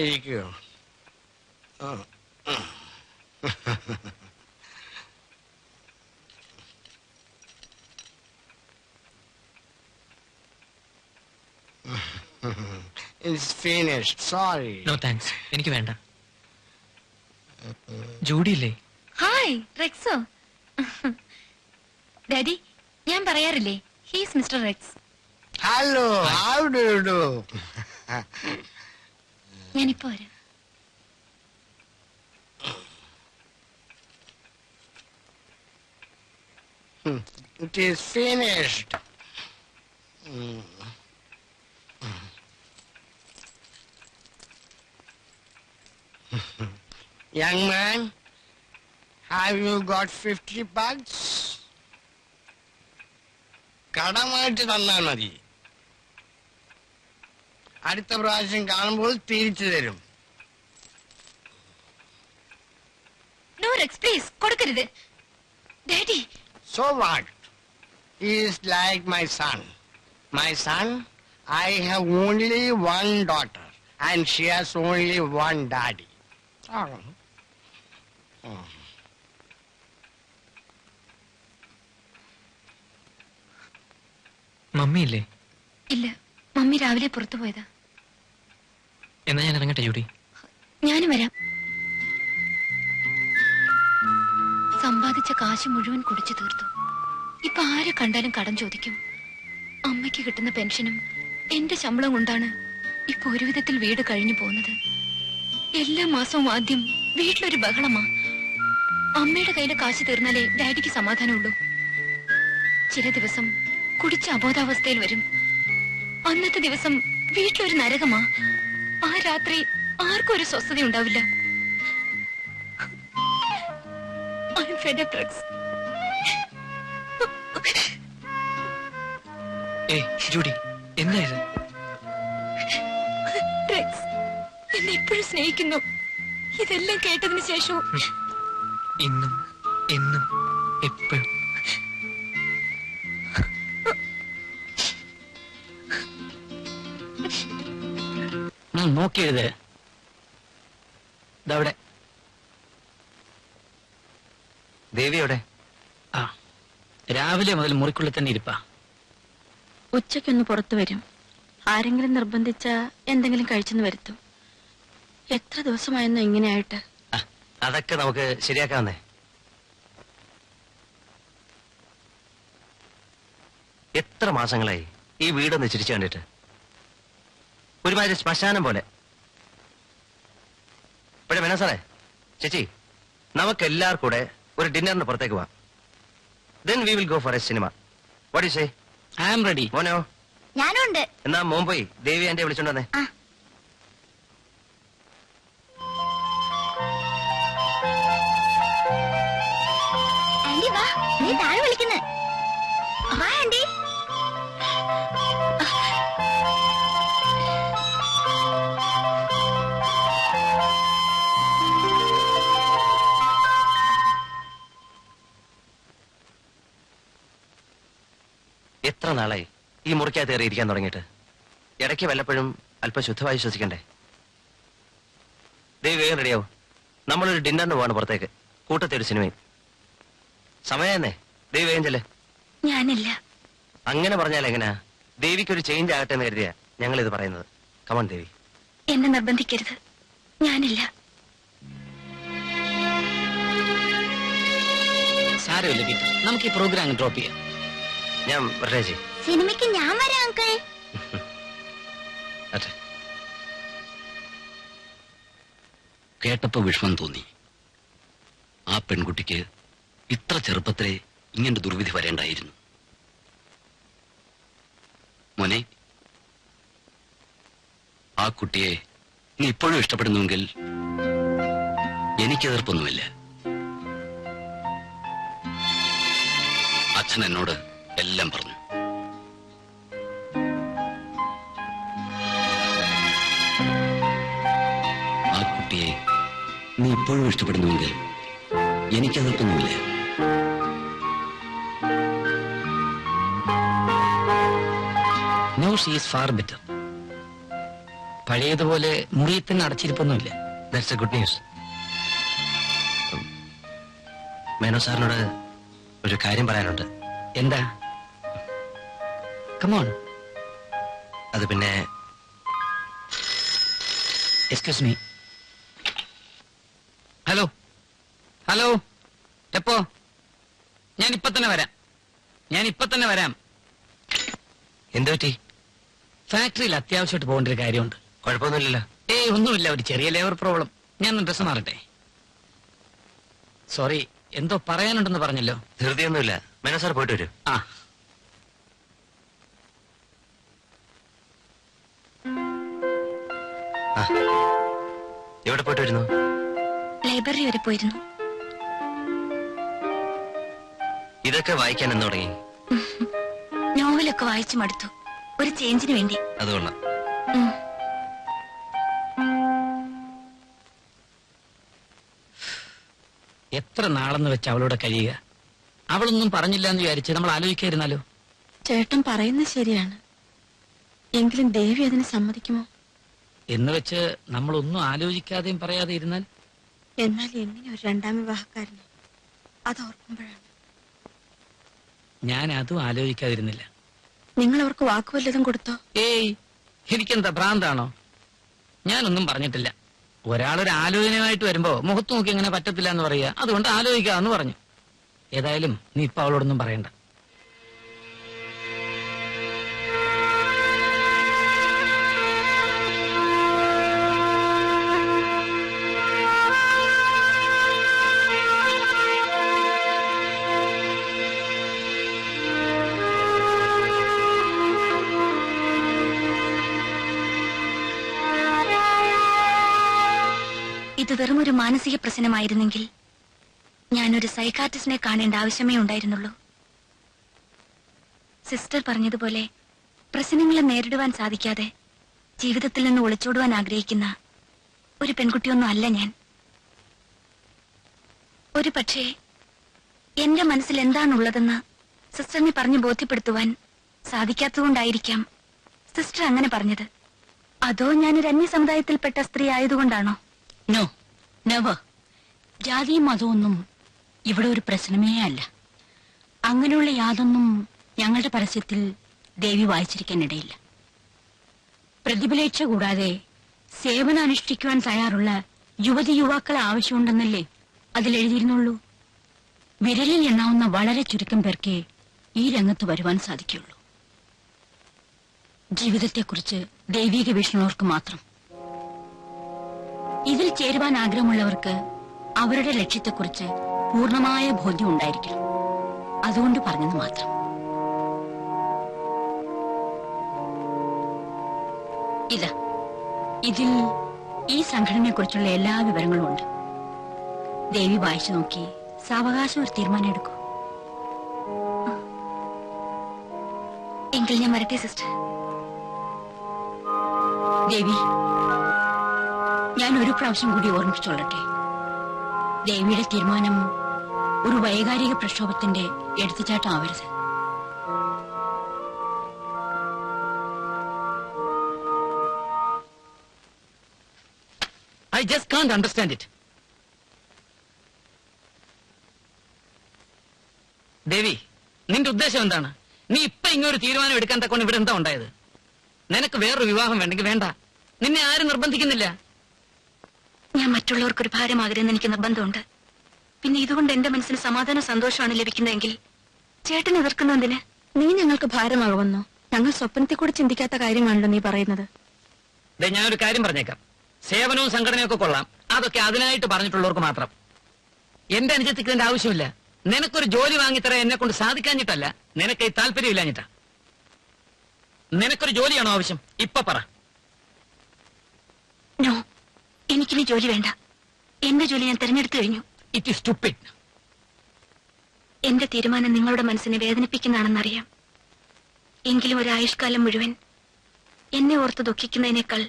ഇരിക്കൂ. It's finished. Sorry. No thanks, എനിക്ക് വേണ്ട. ജൂഡി ഇല്ലേ? ഹായ് റെക്സോ. ഡാഡി, ഞാൻ പറയാറില്ലേ, he's mister Rex. Hello. How do you do? ഞാനിപ്പോ വരാം. It is finished. Young man, have you got 50 bucks? കടമായിട്ട് തന്നാൽ മതി. അടുത്ത പ്രാവശ്യം കാണുമ്പോൾ തിരിച്ചു തരും. നോ റെക്സ്, പ്ലീസ് കൊടുക്കരുത്. Daddy. So what? He is like my son. My son, I have only one daughter and she has only one daddy. Mummy ഇല്ലേ? ഇല്ല, മമ്മി രാവിലെ പുറത്തു പോയതാ. എന്നാ ഞാൻ ഇറങ്ങട്ടെ ജൂഡി? ഞാനും വരാം. സമ്പാദിച്ച കാശ് മുഴുവൻ കുടിച്ചു തീർത്തു. ഇപ്പൊ ആരെ കണ്ടാലും കടം ചോദിക്കും. അമ്മയ്ക്ക് കിട്ടുന്ന പെൻഷനും എന്റെ ശമ്പളം കൊണ്ടാണ് ഇപ്പൊ ഒരു വിധത്തിൽ വീട് കഴിഞ്ഞു പോകുന്നത്. എല്ലാ മാസവും ആദ്യം വീട്ടിലൊരു ബഹളമാ. അമ്മയുടെ കയ്യിലെ കാശ് തീർന്നാലേ ഡാഡിക്ക് സമാധാനമുള്ളൂ. ചില ദിവസം കുടിച്ച അബോധാവസ്ഥയിൽ വരും. അന്നത്തെ ദിവസം വീട്ടിലൊരു നരകമാ. ആ രാത്രി ആർക്കും ഒരു സ്വസ്ഥത ഉണ്ടാവില്ല. ജൂഡി, എന്താ ഇത്? റെക്സ് എന്നെ ഇപ്പോഴും സ്നേഹിക്കുന്നു. ഇതെല്ലാം കേട്ടതിന് ശേഷവും ഇന്നും എന്നും എപ്പോഴും. നോക്കിയത് ഇതവിടെ. ദേവിയോടെ? ആ, രാവിലെ മുതൽ മുറിക്കുള്ളിൽ തന്നെ ഇരിപ്പാ. ഉച്ചയ്ക്കൊന്ന് പുറത്തു വരും. ആരെങ്കിലും നിർബന്ധിച്ച എന്തെങ്കിലും കഴിച്ചെന്ന് വരുത്തും. എത്ര ദിവസമായിരുന്നു ഇങ്ങനെയായിട്ട്? അതൊക്കെ നമുക്ക് ശരിയാക്കാവുന്നേ. എത്ര മാസങ്ങളായി ഈ വീടൊന്ന് ചിരിച്ചു കണ്ടിട്ട്. ഒരുമാതിരി ശ്മശാനം പോലെ. ഇവിടെ വേണം സാറേ, ചേച്ചി, നമുക്ക് എല്ലാവർക്കും കൂടെ ഒരു ഡിന്നറിന് പുറത്തേക്ക് പോവാം. Then we will go for a cinema. What do you say? I am ready. മോനോ? ഞാനുണ്ട്. എന്നാ മോൻ പോയി ദേവി എന്റെ വിളിച്ചോണ്ട് വന്നേ. ആന്റി വാ, നീ താഴെ വിളിക്കുന്നു. വാ ആന്റി. എത്ര നാളായി ഈ മുറിക്കകത്ത് കയറി ഇരിക്കാൻ തുടങ്ങിയിട്ട്. ഇടയ്ക്ക് വല്ലപ്പോഴും അല്പം ശുദ്ധമായി ശ്വസിക്കണ്ടേ? ദേവി വേഗം റെഡിയാവും. നമ്മളൊരു ഡിന്നറിന് പോവാണ് പുറത്തേക്ക്. കൂട്ടത്തെ ഒരു സിനിമയും. സമയം തന്നെ. ദേവി വേഗം ചെല്ലേ. ഞാനില്ല. അങ്ങനെ പറഞ്ഞാൽ എങ്ങനെയാ? ദേവിക്കൊരു ചേഞ്ച് ആകട്ടെ എന്ന് കരുതിയാ ഞങ്ങൾ ഇത് പറയുന്നത്. കമോൺ ദേവി. എന്നെ നിർബന്ധിക്കരുത്. ഞാനില്ല. സാരമില്ല പീറ്റർ, നമുക്ക് ഈ പ്രോഗ്രാം ഡ്രോപ്പ് ചെയ്യാം. ഞാൻ വരട്ടെ ചേച്ചി. സിനിമയ്ക്ക് ഞാൻ വരാം അങ്കിൾ. അതെ. കേട്ടപ്പോ വിഷമം തോന്നി. ആ പെൺകുട്ടിക്ക് ഇത്ര ചെറുപ്പത്തിലെ ഇങ്ങനെ ദുർവിധി വരേണ്ടായിരുന്നു. മോനെ, ആ കുട്ടിയെ നീ ഇപ്പോഴും ഇഷ്ടപ്പെടുന്നുവെങ്കിൽ എനിക്ക് എതിർപ്പൊന്നുമില്ല. അച്ഛൻ എന്നോട് എല്ലാം പറഞ്ഞു. ആ കുട്ടിയെ നീ ഇപ്പോഴും ഇഷ്ടപ്പെടുന്നുവെങ്കിൽ എനിക്കതിർപ്പൊന്നുമില്ല. No, she is far better. പഴയതുപോലെ മുറിയിൽ തന്നെ അടച്ചിരിപ്പൊന്നുമില്ല. That's a good news. Menon സാറിനോട് ഒരു കാര്യം പറയാനുണ്ട്. എന്താ? കമോൺ. അത് പിന്നെ, എക്സ്ക്യൂസ് മീ. ഹലോ ഹലോ, എപ്പോ? ഞാൻ ഇപ്പൊ തന്നെ വരാം. എന്തു പറ്റി? ഫാക്ടറിയിൽ അത്യാവശ്യമായിട്ട് പോകേണ്ട ഒരു കാര്യമുണ്ട്. കുഴപ്പമൊന്നുമില്ലല്ലോ. ഏയ് ഒന്നുമില്ല, ഒരു ചെറിയ ലേബർ പ്രോബ്ലം. ഞാൻ ഡ്രസ് മാറട്ടെ. സോറി, എന്തോ പറയാനുണ്ടെന്ന് പറഞ്ഞല്ലോ. ധൃതിയൊന്നുമില്ല. മേനോ സാർ പോയിട്ട് വരൂ. ആ, എവിടെ പോയിട്ട് വരുന്നു? ലൈബ്രറി വരെ പോയിരുന്നു. ഇതൊക്കെ വായിക്കാൻ എന്ന് തുടങ്ങി? നോവലൊക്കെ വായിച്ചു മടുത്തു. ഒരു ചേഞ്ചിന് വേണ്ടി. അത് കൊള്ളാം. എത്ര നാളെന്ന് വെച്ച് അവളോട് കഴിയുക? അവളൊന്നും പറഞ്ഞില്ല എന്ന് വിചാരിച്ച് നമ്മൾ ആലോചിക്കായിരുന്നാലോ? ചേട്ടൻ പറയുന്നത് ശരിയാണ്. എങ്കിലും ദേവി അതിന് സമ്മതിക്കുമോ? എന്ന് വെച്ച് നമ്മളൊന്നും ആലോചിക്കാതെയും പറയാതെ ഇരുന്നാൽ? എന്നാൽ എങ്ങനെ ഒരു രണ്ടാം വിവാഹക്കാരന്? അത് ഓർക്കുമ്പോഴാണ്. ഞാൻ അതും ആലോചിക്കാതിരുന്നില്ല. നിങ്ങൾ അവർക്ക് വാക്കുവല്ലതും കൊടുത്തോ? ഏയ്, എനിക്കെന്താ ഭ്രാന്താണോ? ഞാനൊന്നും പറഞ്ഞിട്ടില്ല. ഒരാളൊരു ആലോചനയുമായിട്ട് വരുമ്പോ മുഖത്ത് നോക്കി അങ്ങനെ പറ്റത്തില്ല എന്ന് പറയുക, അതുകൊണ്ട് ആലോചിക്കാന്ന് പറഞ്ഞു. ഏതായാലും നീ ഇപ്പൊ അവളോടൊന്നും പറയണ്ട. ഇത് വെറും ഒരു മാനസിക പ്രശ്നമായിരുന്നെങ്കിൽ ഞാനൊരു സൈക്കാട്രിസ്റ്റിനെ കാണേണ്ട ആവശ്യമേ ഉണ്ടായിരുന്നുള്ളൂ. സിസ്റ്റർ പറഞ്ഞതുപോലെ പ്രശ്നങ്ങളെ നേരിടുവാൻ സാധിക്കാതെ ജീവിതത്തിൽ നിന്ന് ഒളിച്ചോടുവാൻ ആഗ്രഹിക്കുന്ന ഒരു പെൺകുട്ടിയൊന്നും അല്ല ഞാൻ. ഒരു പക്ഷേ എന്റെ മനസ്സിൽ എന്താണുള്ളതെന്ന് സിസ്റ്ററിനെ പറഞ്ഞു ബോധ്യപ്പെടുത്തുവാൻ സാധിക്കാത്തതുകൊണ്ടായിരിക്കാം സിസ്റ്റർ അങ്ങനെ പറഞ്ഞത്. അതോ ഞാനൊരു അന്യ സമുദായത്തിൽപ്പെട്ട സ്ത്രീ ആയതുകൊണ്ടാണോ? No, never. ജാതിയും മതമൊന്നും ഇവിടെ ഒരു പ്രശ്നമേ അല്ല. അങ്ങനെയുള്ള യാതൊന്നും ഞങ്ങളുടെ പരസ്യത്തിൽ ദേവി വായിച്ചിരിക്കാനിടയില്ല. പ്രതിഫലേച്ഛ കൂടാതെ സേവനം അനുഷ്ഠിക്കുവാൻ തയ്യാറുള്ള യുവതി യുവാക്കളെ ആവശ്യമുണ്ടെന്നല്ലേ അതിലെഴുതിയിരുന്നുള്ളൂ. വിരലിൽ എണ്ണാവുന്ന വളരെ ചുരുക്കം പേർക്കേ ഈ രംഗത്ത് വരുവാൻ സാധിക്കുള്ളൂ. ജീവിതത്തെക്കുറിച്ച് ദൈവിക വീക്ഷണവർക്ക് മാത്രം. ഇതിൽ ചേരുവാൻ ആഗ്രഹമുള്ളവർക്ക് അവരുടെ ലക്ഷ്യത്തെക്കുറിച്ച് പൂർണ്ണമായ ബോധ്യം ഉണ്ടായിരിക്കണം. അതുകൊണ്ട് പറഞ്ഞത് മാത്രം. ഇതിൽ ഈ സംഘടനയെക്കുറിച്ചുള്ള എല്ലാ വിവരങ്ങളും ഉണ്ട്. ദേവി വായിച്ചു നോക്കി സാവകാശം ഒരു തീരുമാനം എടുക്കൂ. എങ്കിൽ ഞാൻ വരട്ടെ സിസ്റ്റർ. ദേവി, ഞാൻ ഒരു പ്രാവശ്യം കൂടി ഓർമ്മിപ്പിച്ചോളട്ടെ. ദേവിയുടെ തീരുമാനം ഒരു വൈകാരിക പ്രക്ഷോഭത്തിന്റെ എടുത്തുചാട്ടം ആവരുത്. I just can't understand it. ദേവി, നിന്റെ ഉദ്ദേശം എന്താണ്? നീ ഇപ്പൊ ഇങ്ങൊരു തീരുമാനം എടുക്കാൻ തക്കൊണ്ട് ഇവിടെ എന്താ ഉണ്ടായത്? നിനക്ക് വേറൊരു വിവാഹം വേണ്ടെങ്കിൽ വേണ്ട. നിന്നെ ആരും നിർബന്ധിക്കുന്നില്ല. ഞാൻ മറ്റുള്ളവർക്കൊരു ഭാരമാകരുതെന്ന് എനിക്ക് നിർബന്ധമുണ്ട്. പിന്നെ ഇതുകൊണ്ട് എന്റെ മനസ്സിന് സമാധാന സന്തോഷമാണ് ലഭിക്കുന്നതെങ്കിൽ ചേട്ടൻ എതിർക്കുന്നതിന്? നീ ഞങ്ങൾക്ക് ഭാരമാകുമെന്നോ? ഞങ്ങൾ സ്വപ്നത്തിൽ കൂടി ചിന്തിക്കാത്ത കാര്യമാണല്ലോ നീ പറയുന്നത്. ഞാനൊരു കാര്യം പറഞ്ഞേക്കാം. സേവനവും സംഘടനയൊക്കെ കൊള്ളാം. അതൊക്കെ അതിനായിട്ട് പറഞ്ഞിട്ടുള്ളവർക്ക് മാത്രം. എന്റെ അനുജത്തിക്ക് ഇതിന്റെ ആവശ്യമില്ല. നിനക്കൊരു ജോലി വാങ്ങിത്തരാൻ എന്നെ കൊണ്ട് സാധിക്കാഞ്ഞിട്ടല്ല, നിനക്ക് ഈ താല്പര്യമില്ലാഞ്ഞിട്ടാ. നിനക്കൊരു ജോലിയാണോ ആവശ്യം? ഇപ്പൊ പറ. നോ, എനിക്കിനി ജോലി വേണ്ട. എന്റെ ജോലി ഞാൻ തിരഞ്ഞെടുത്തു കഴിഞ്ഞു. It is stupid. എന്റെ തീരുമാനം നിങ്ങളുടെ മനസ്സിനെ വേദനിപ്പിക്കുന്നതാണെന്നറിയാം. എങ്കിലും ഒരു ആയുഷ്കാലം മുഴുവൻ എന്നെ ഓർത്ത് ദുഃഖിക്കുന്നതിനേക്കാൾ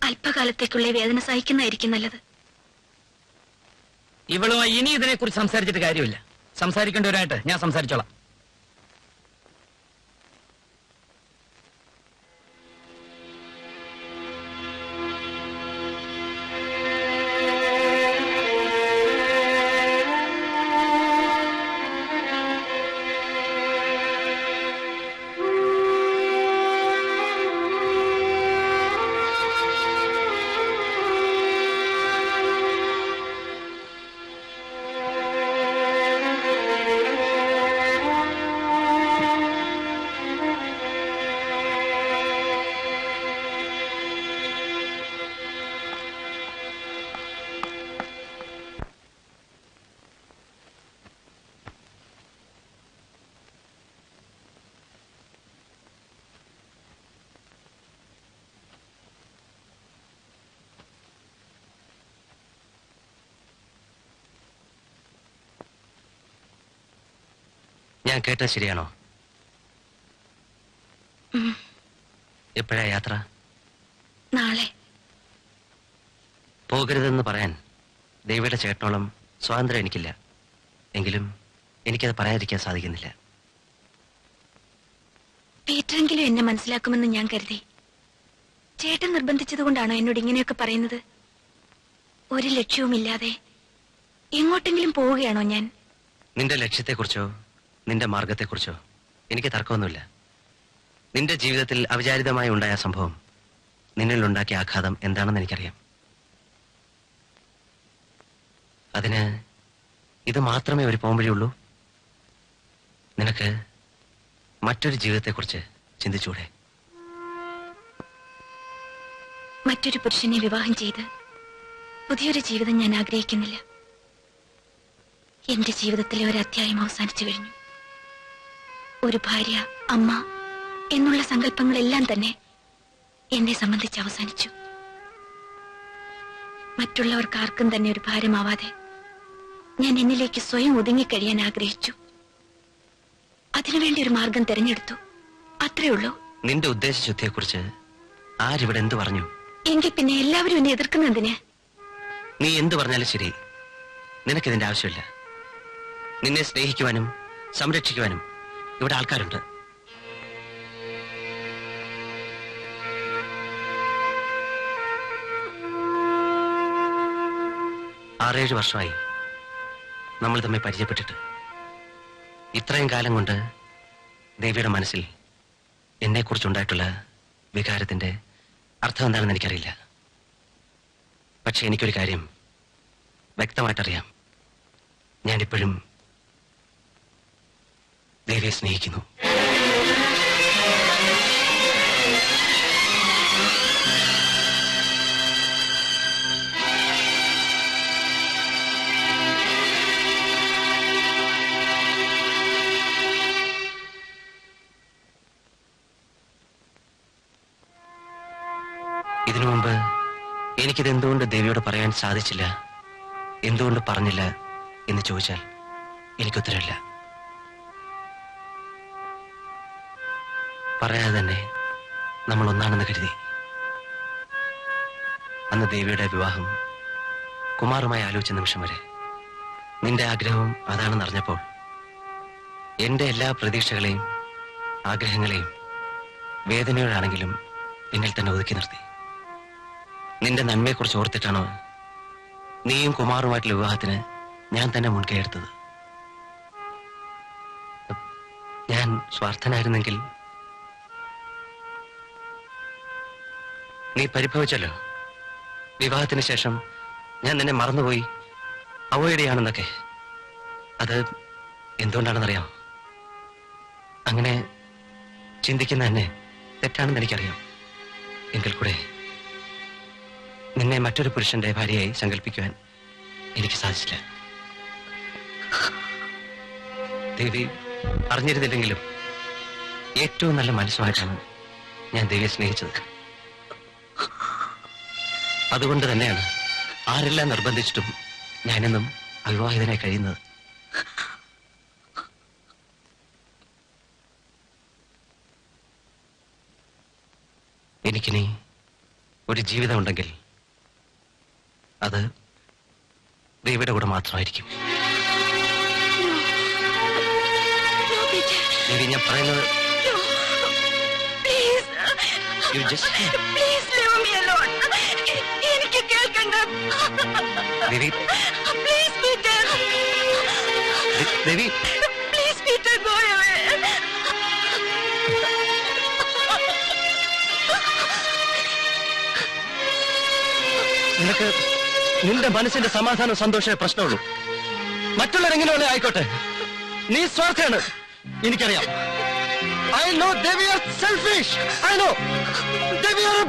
അല്പകാലത്തേക്കുള്ള വേദന സഹിക്കുന്നതായിരിക്കും നല്ലത്. ഇവളുമായി ഇനി ഇതിനെക്കുറിച്ച് സംസാരിച്ചിട്ട് കാര്യമില്ല. സംസാരിക്കേണ്ടവരായിട്ട് ഞാൻ സംസാരിച്ചോളാം. ഞാൻ കേട്ടത് ശരിയാണോ? എപ്പോഴാ യാത്ര? നാളെ. പോകരുതെന്ന് പറയാൻ ദേവിയുടെ ചേട്ടനോളം സ്വാതന്ത്ര്യം എനിക്കില്ല. എങ്കിലും എനിക്കത് പറയാതിരിക്കാൻ സാധിക്കുന്നില്ല. പീറ്ററെങ്കിലും എന്നെ മനസ്സിലാക്കുമെന്ന് ഞാൻ കരുതി. ചേട്ടൻ നിർബന്ധിച്ചതുകൊണ്ടാണോ എന്നോട് ഇങ്ങനെയൊക്കെ പറയുന്നത്? ഒരു ലക്ഷ്യവുമില്ലാതെ എങ്ങോട്ടെങ്കിലും പോവുകയാണോ ഞാൻ? നിന്റെ ലക്ഷ്യത്തെക്കുറിച്ചോ നിന്റെ മാർഗത്തെക്കുറിച്ചോ എനിക്ക് തർക്കമൊന്നുമില്ല. നിന്റെ ജീവിതത്തിൽ അവിചാരിതമായി ഉണ്ടായ സംഭവം നിന്നിൽ ഉണ്ടാക്കിയ ആഘാതം എന്താണെന്ന് എനിക്കറിയാം. അതിന് ഇത് മാത്രമേ ഒരു പോംവഴിയുള്ളൂ. നിനക്ക് മറ്റൊരു ജീവിതത്തെക്കുറിച്ച് ചിന്തിച്ചൂടെ? മറ്റൊരു പുരുഷനെ വിവാഹം ചെയ്ത് പുതിയൊരു ജീവിതം ഞാൻ ആഗ്രഹിക്കുന്നില്ല. എന്റെ ജീവിതത്തിലെ ഒരു അധ്യായം അവസാനിച്ചു കഴിഞ്ഞു. ഒരു ഭാര്യ, അമ്മ എന്നുള്ള സങ്കല്പങ്ങളെല്ലാം തന്നെ എന്നെ സംബന്ധിച്ച് അവസാനിച്ചു. മറ്റുള്ളവർക്ക് ആർക്കും തന്നെ ഒരു ഭാരമാവാതെ ഞാൻ എന്നിലേക്ക് സ്വയം ഒതുങ്ങിക്കഴിയാൻ ആഗ്രഹിച്ചു. അതിനുവേണ്ടി ഒരു മാർഗം തിരഞ്ഞെടുത്തു. അത്രേ ഉള്ളൂ. നിന്റെ ഉദ്ദേശശുദ്ധിയെക്കുറിച്ച് ആരിവിടെ എന്തു പറഞ്ഞു? എങ്കിൽ പിന്നെ എല്ലാവരും എന്നെ എതിർക്കുന്നതിന്? നീ എന്തു പറഞ്ഞാലും ശരി, നിനക്കിതിന്റെ ആവശ്യമില്ല. നിന്നെ സ്നേഹിക്കുവാനും സംരക്ഷിക്കുവാനും ഇവിടെ ആൾക്കാരുണ്ട്. ആറേഴ് വർഷമായി നമ്മൾ തമ്മിൽ പരിചയപ്പെട്ടിട്ട്. ഇത്രയും കാലം കൊണ്ട് ദേവിയുടെ മനസ്സിൽ എന്നെക്കുറിച്ചുണ്ടായിട്ടുള്ള വികാരത്തിന്റെ അർത്ഥം എന്താണെന്ന് എനിക്കറിയില്ല. പക്ഷെ എനിക്കൊരു കാര്യം വ്യക്തമായിട്ടറിയാം. ഞാനിപ്പോഴും ദേവിയെ സ്നേഹിക്കുന്നു. ഇതിനു മുമ്പ് എനിക്കിത് എന്തുകൊണ്ട് ദേവിയോട് പറയാൻ സാധിച്ചില്ല, എന്തുകൊണ്ട് പറഞ്ഞില്ല എന്ന് ചോദിച്ചാൽ എനിക്കുത്തരമില്ല. പറയാതെ തന്നെ നമ്മൾ ഒന്നാണെന്ന് കരുതി. അന്ന് ദേവിയുടെ വിവാഹം കുമാറുമായി ആലോചിച്ച നിമിഷം വരെ നിന്റെ ആഗ്രഹവും അതാണെന്ന് അറിഞ്ഞപ്പോൾ എന്റെ എല്ലാ പ്രതീക്ഷകളെയും ആഗ്രഹങ്ങളെയും വേദനയോടാണെങ്കിലും എന്നിൽ തന്നെ ഒതുക്കി നിർത്തി. നിന്റെ നന്മയെക്കുറിച്ച് ഓർത്തിട്ടാണോ നീയും കുമാറുമായിട്ടുള്ള വിവാഹത്തിന് ഞാൻ തന്നെ മുൻകൈ എടുത്തത്? ഞാൻ സ്വാർത്ഥനായിരുന്നെങ്കിൽ നീ പരിഭവിച്ചല്ലോ. വിവാഹത്തിന് ശേഷം ഞാൻ നിന്നെ മറന്നുപോയി, അവോയ്ഡ് ചെയ്യാണെന്നൊക്കെ. അത് എന്തുകൊണ്ടാണെന്നറിയാം? അങ്ങനെ ചിന്തിക്കുന്ന എന്നെ തെറ്റാണെന്ന് എനിക്കറിയാം. എങ്കിൽ കൂടെ നിന്നെ മറ്റൊരു പുരുഷന്റെ ഭാര്യയായി സങ്കല്പിക്കുവാൻ എനിക്ക് സാധിച്ചില്ല. ദേവി അറിഞ്ഞിരുന്നില്ലെങ്കിലും ഏറ്റവും നല്ല മനസ്സുമായിട്ടാണ് ഞാൻ ദേവിയെ സ്നേഹിച്ചത്. അതുകൊണ്ട് തന്നെയാണ് ആരെല്ലാം നിർബന്ധിച്ചിട്ടും ഞാനെന്നും അവിവാഹിതനായി കഴിയുന്നത്. എനിക്കിനി ഒരു ജീവിതമുണ്ടെങ്കിൽ അത് ദേവിയുടെ കൂടെ മാത്രമായിരിക്കും. ദേവി, ഞാൻ പറയുന്നത് എനിക്ക് കേൾക്കണ്ട. Devi, please Peter, Devi, please Peter, go away. നിനക്ക് നിന്റെ മനസ്സിന്റെ സമാധാനം സന്തോഷമേ പ്രശ്നമുള്ളൂ. മറ്റുള്ളവരെങ്ങനെയുള്ള ആയിക്കോട്ടെ, നീ സ്വാർത്ഥയാണ്, എനിക്കറിയാം. I know they are selfish. I know they are.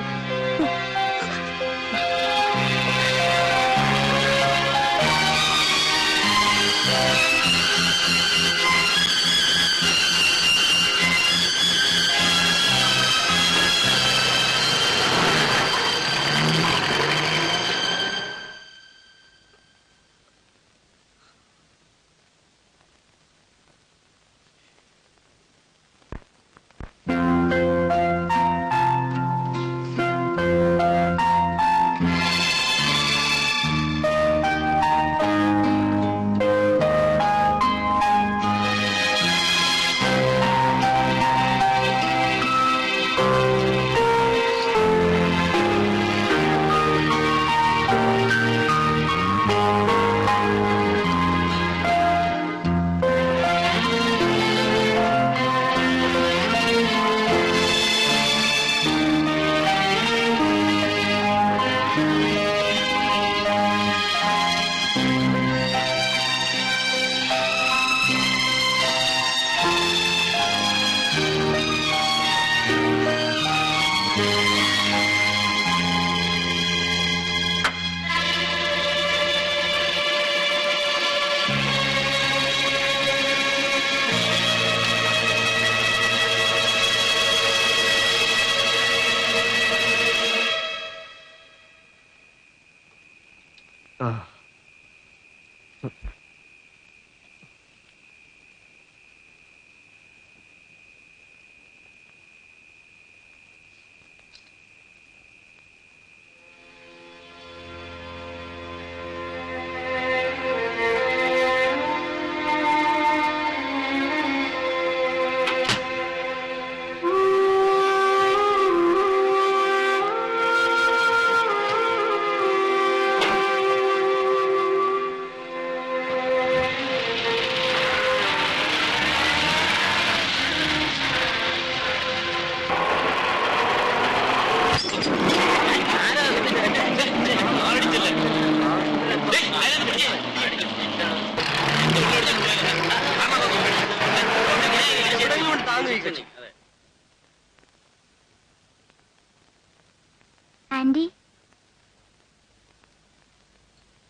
Aunty,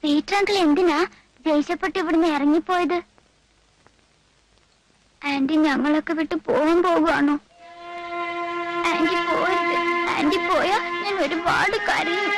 Peter uncle എന്തിനാ ദേഷ്യപ്പെട്ട് ഇവിടുന്ന് ഇറങ്ങിപ്പോയത്? ആന്റി ഞങ്ങളൊക്കെ വിട്ട് പോകാൻ പോകുവാണോ? ആന്റി പോയത്. ആന്റി പോയാ ഞാൻ ഒരുപാട് കരയും.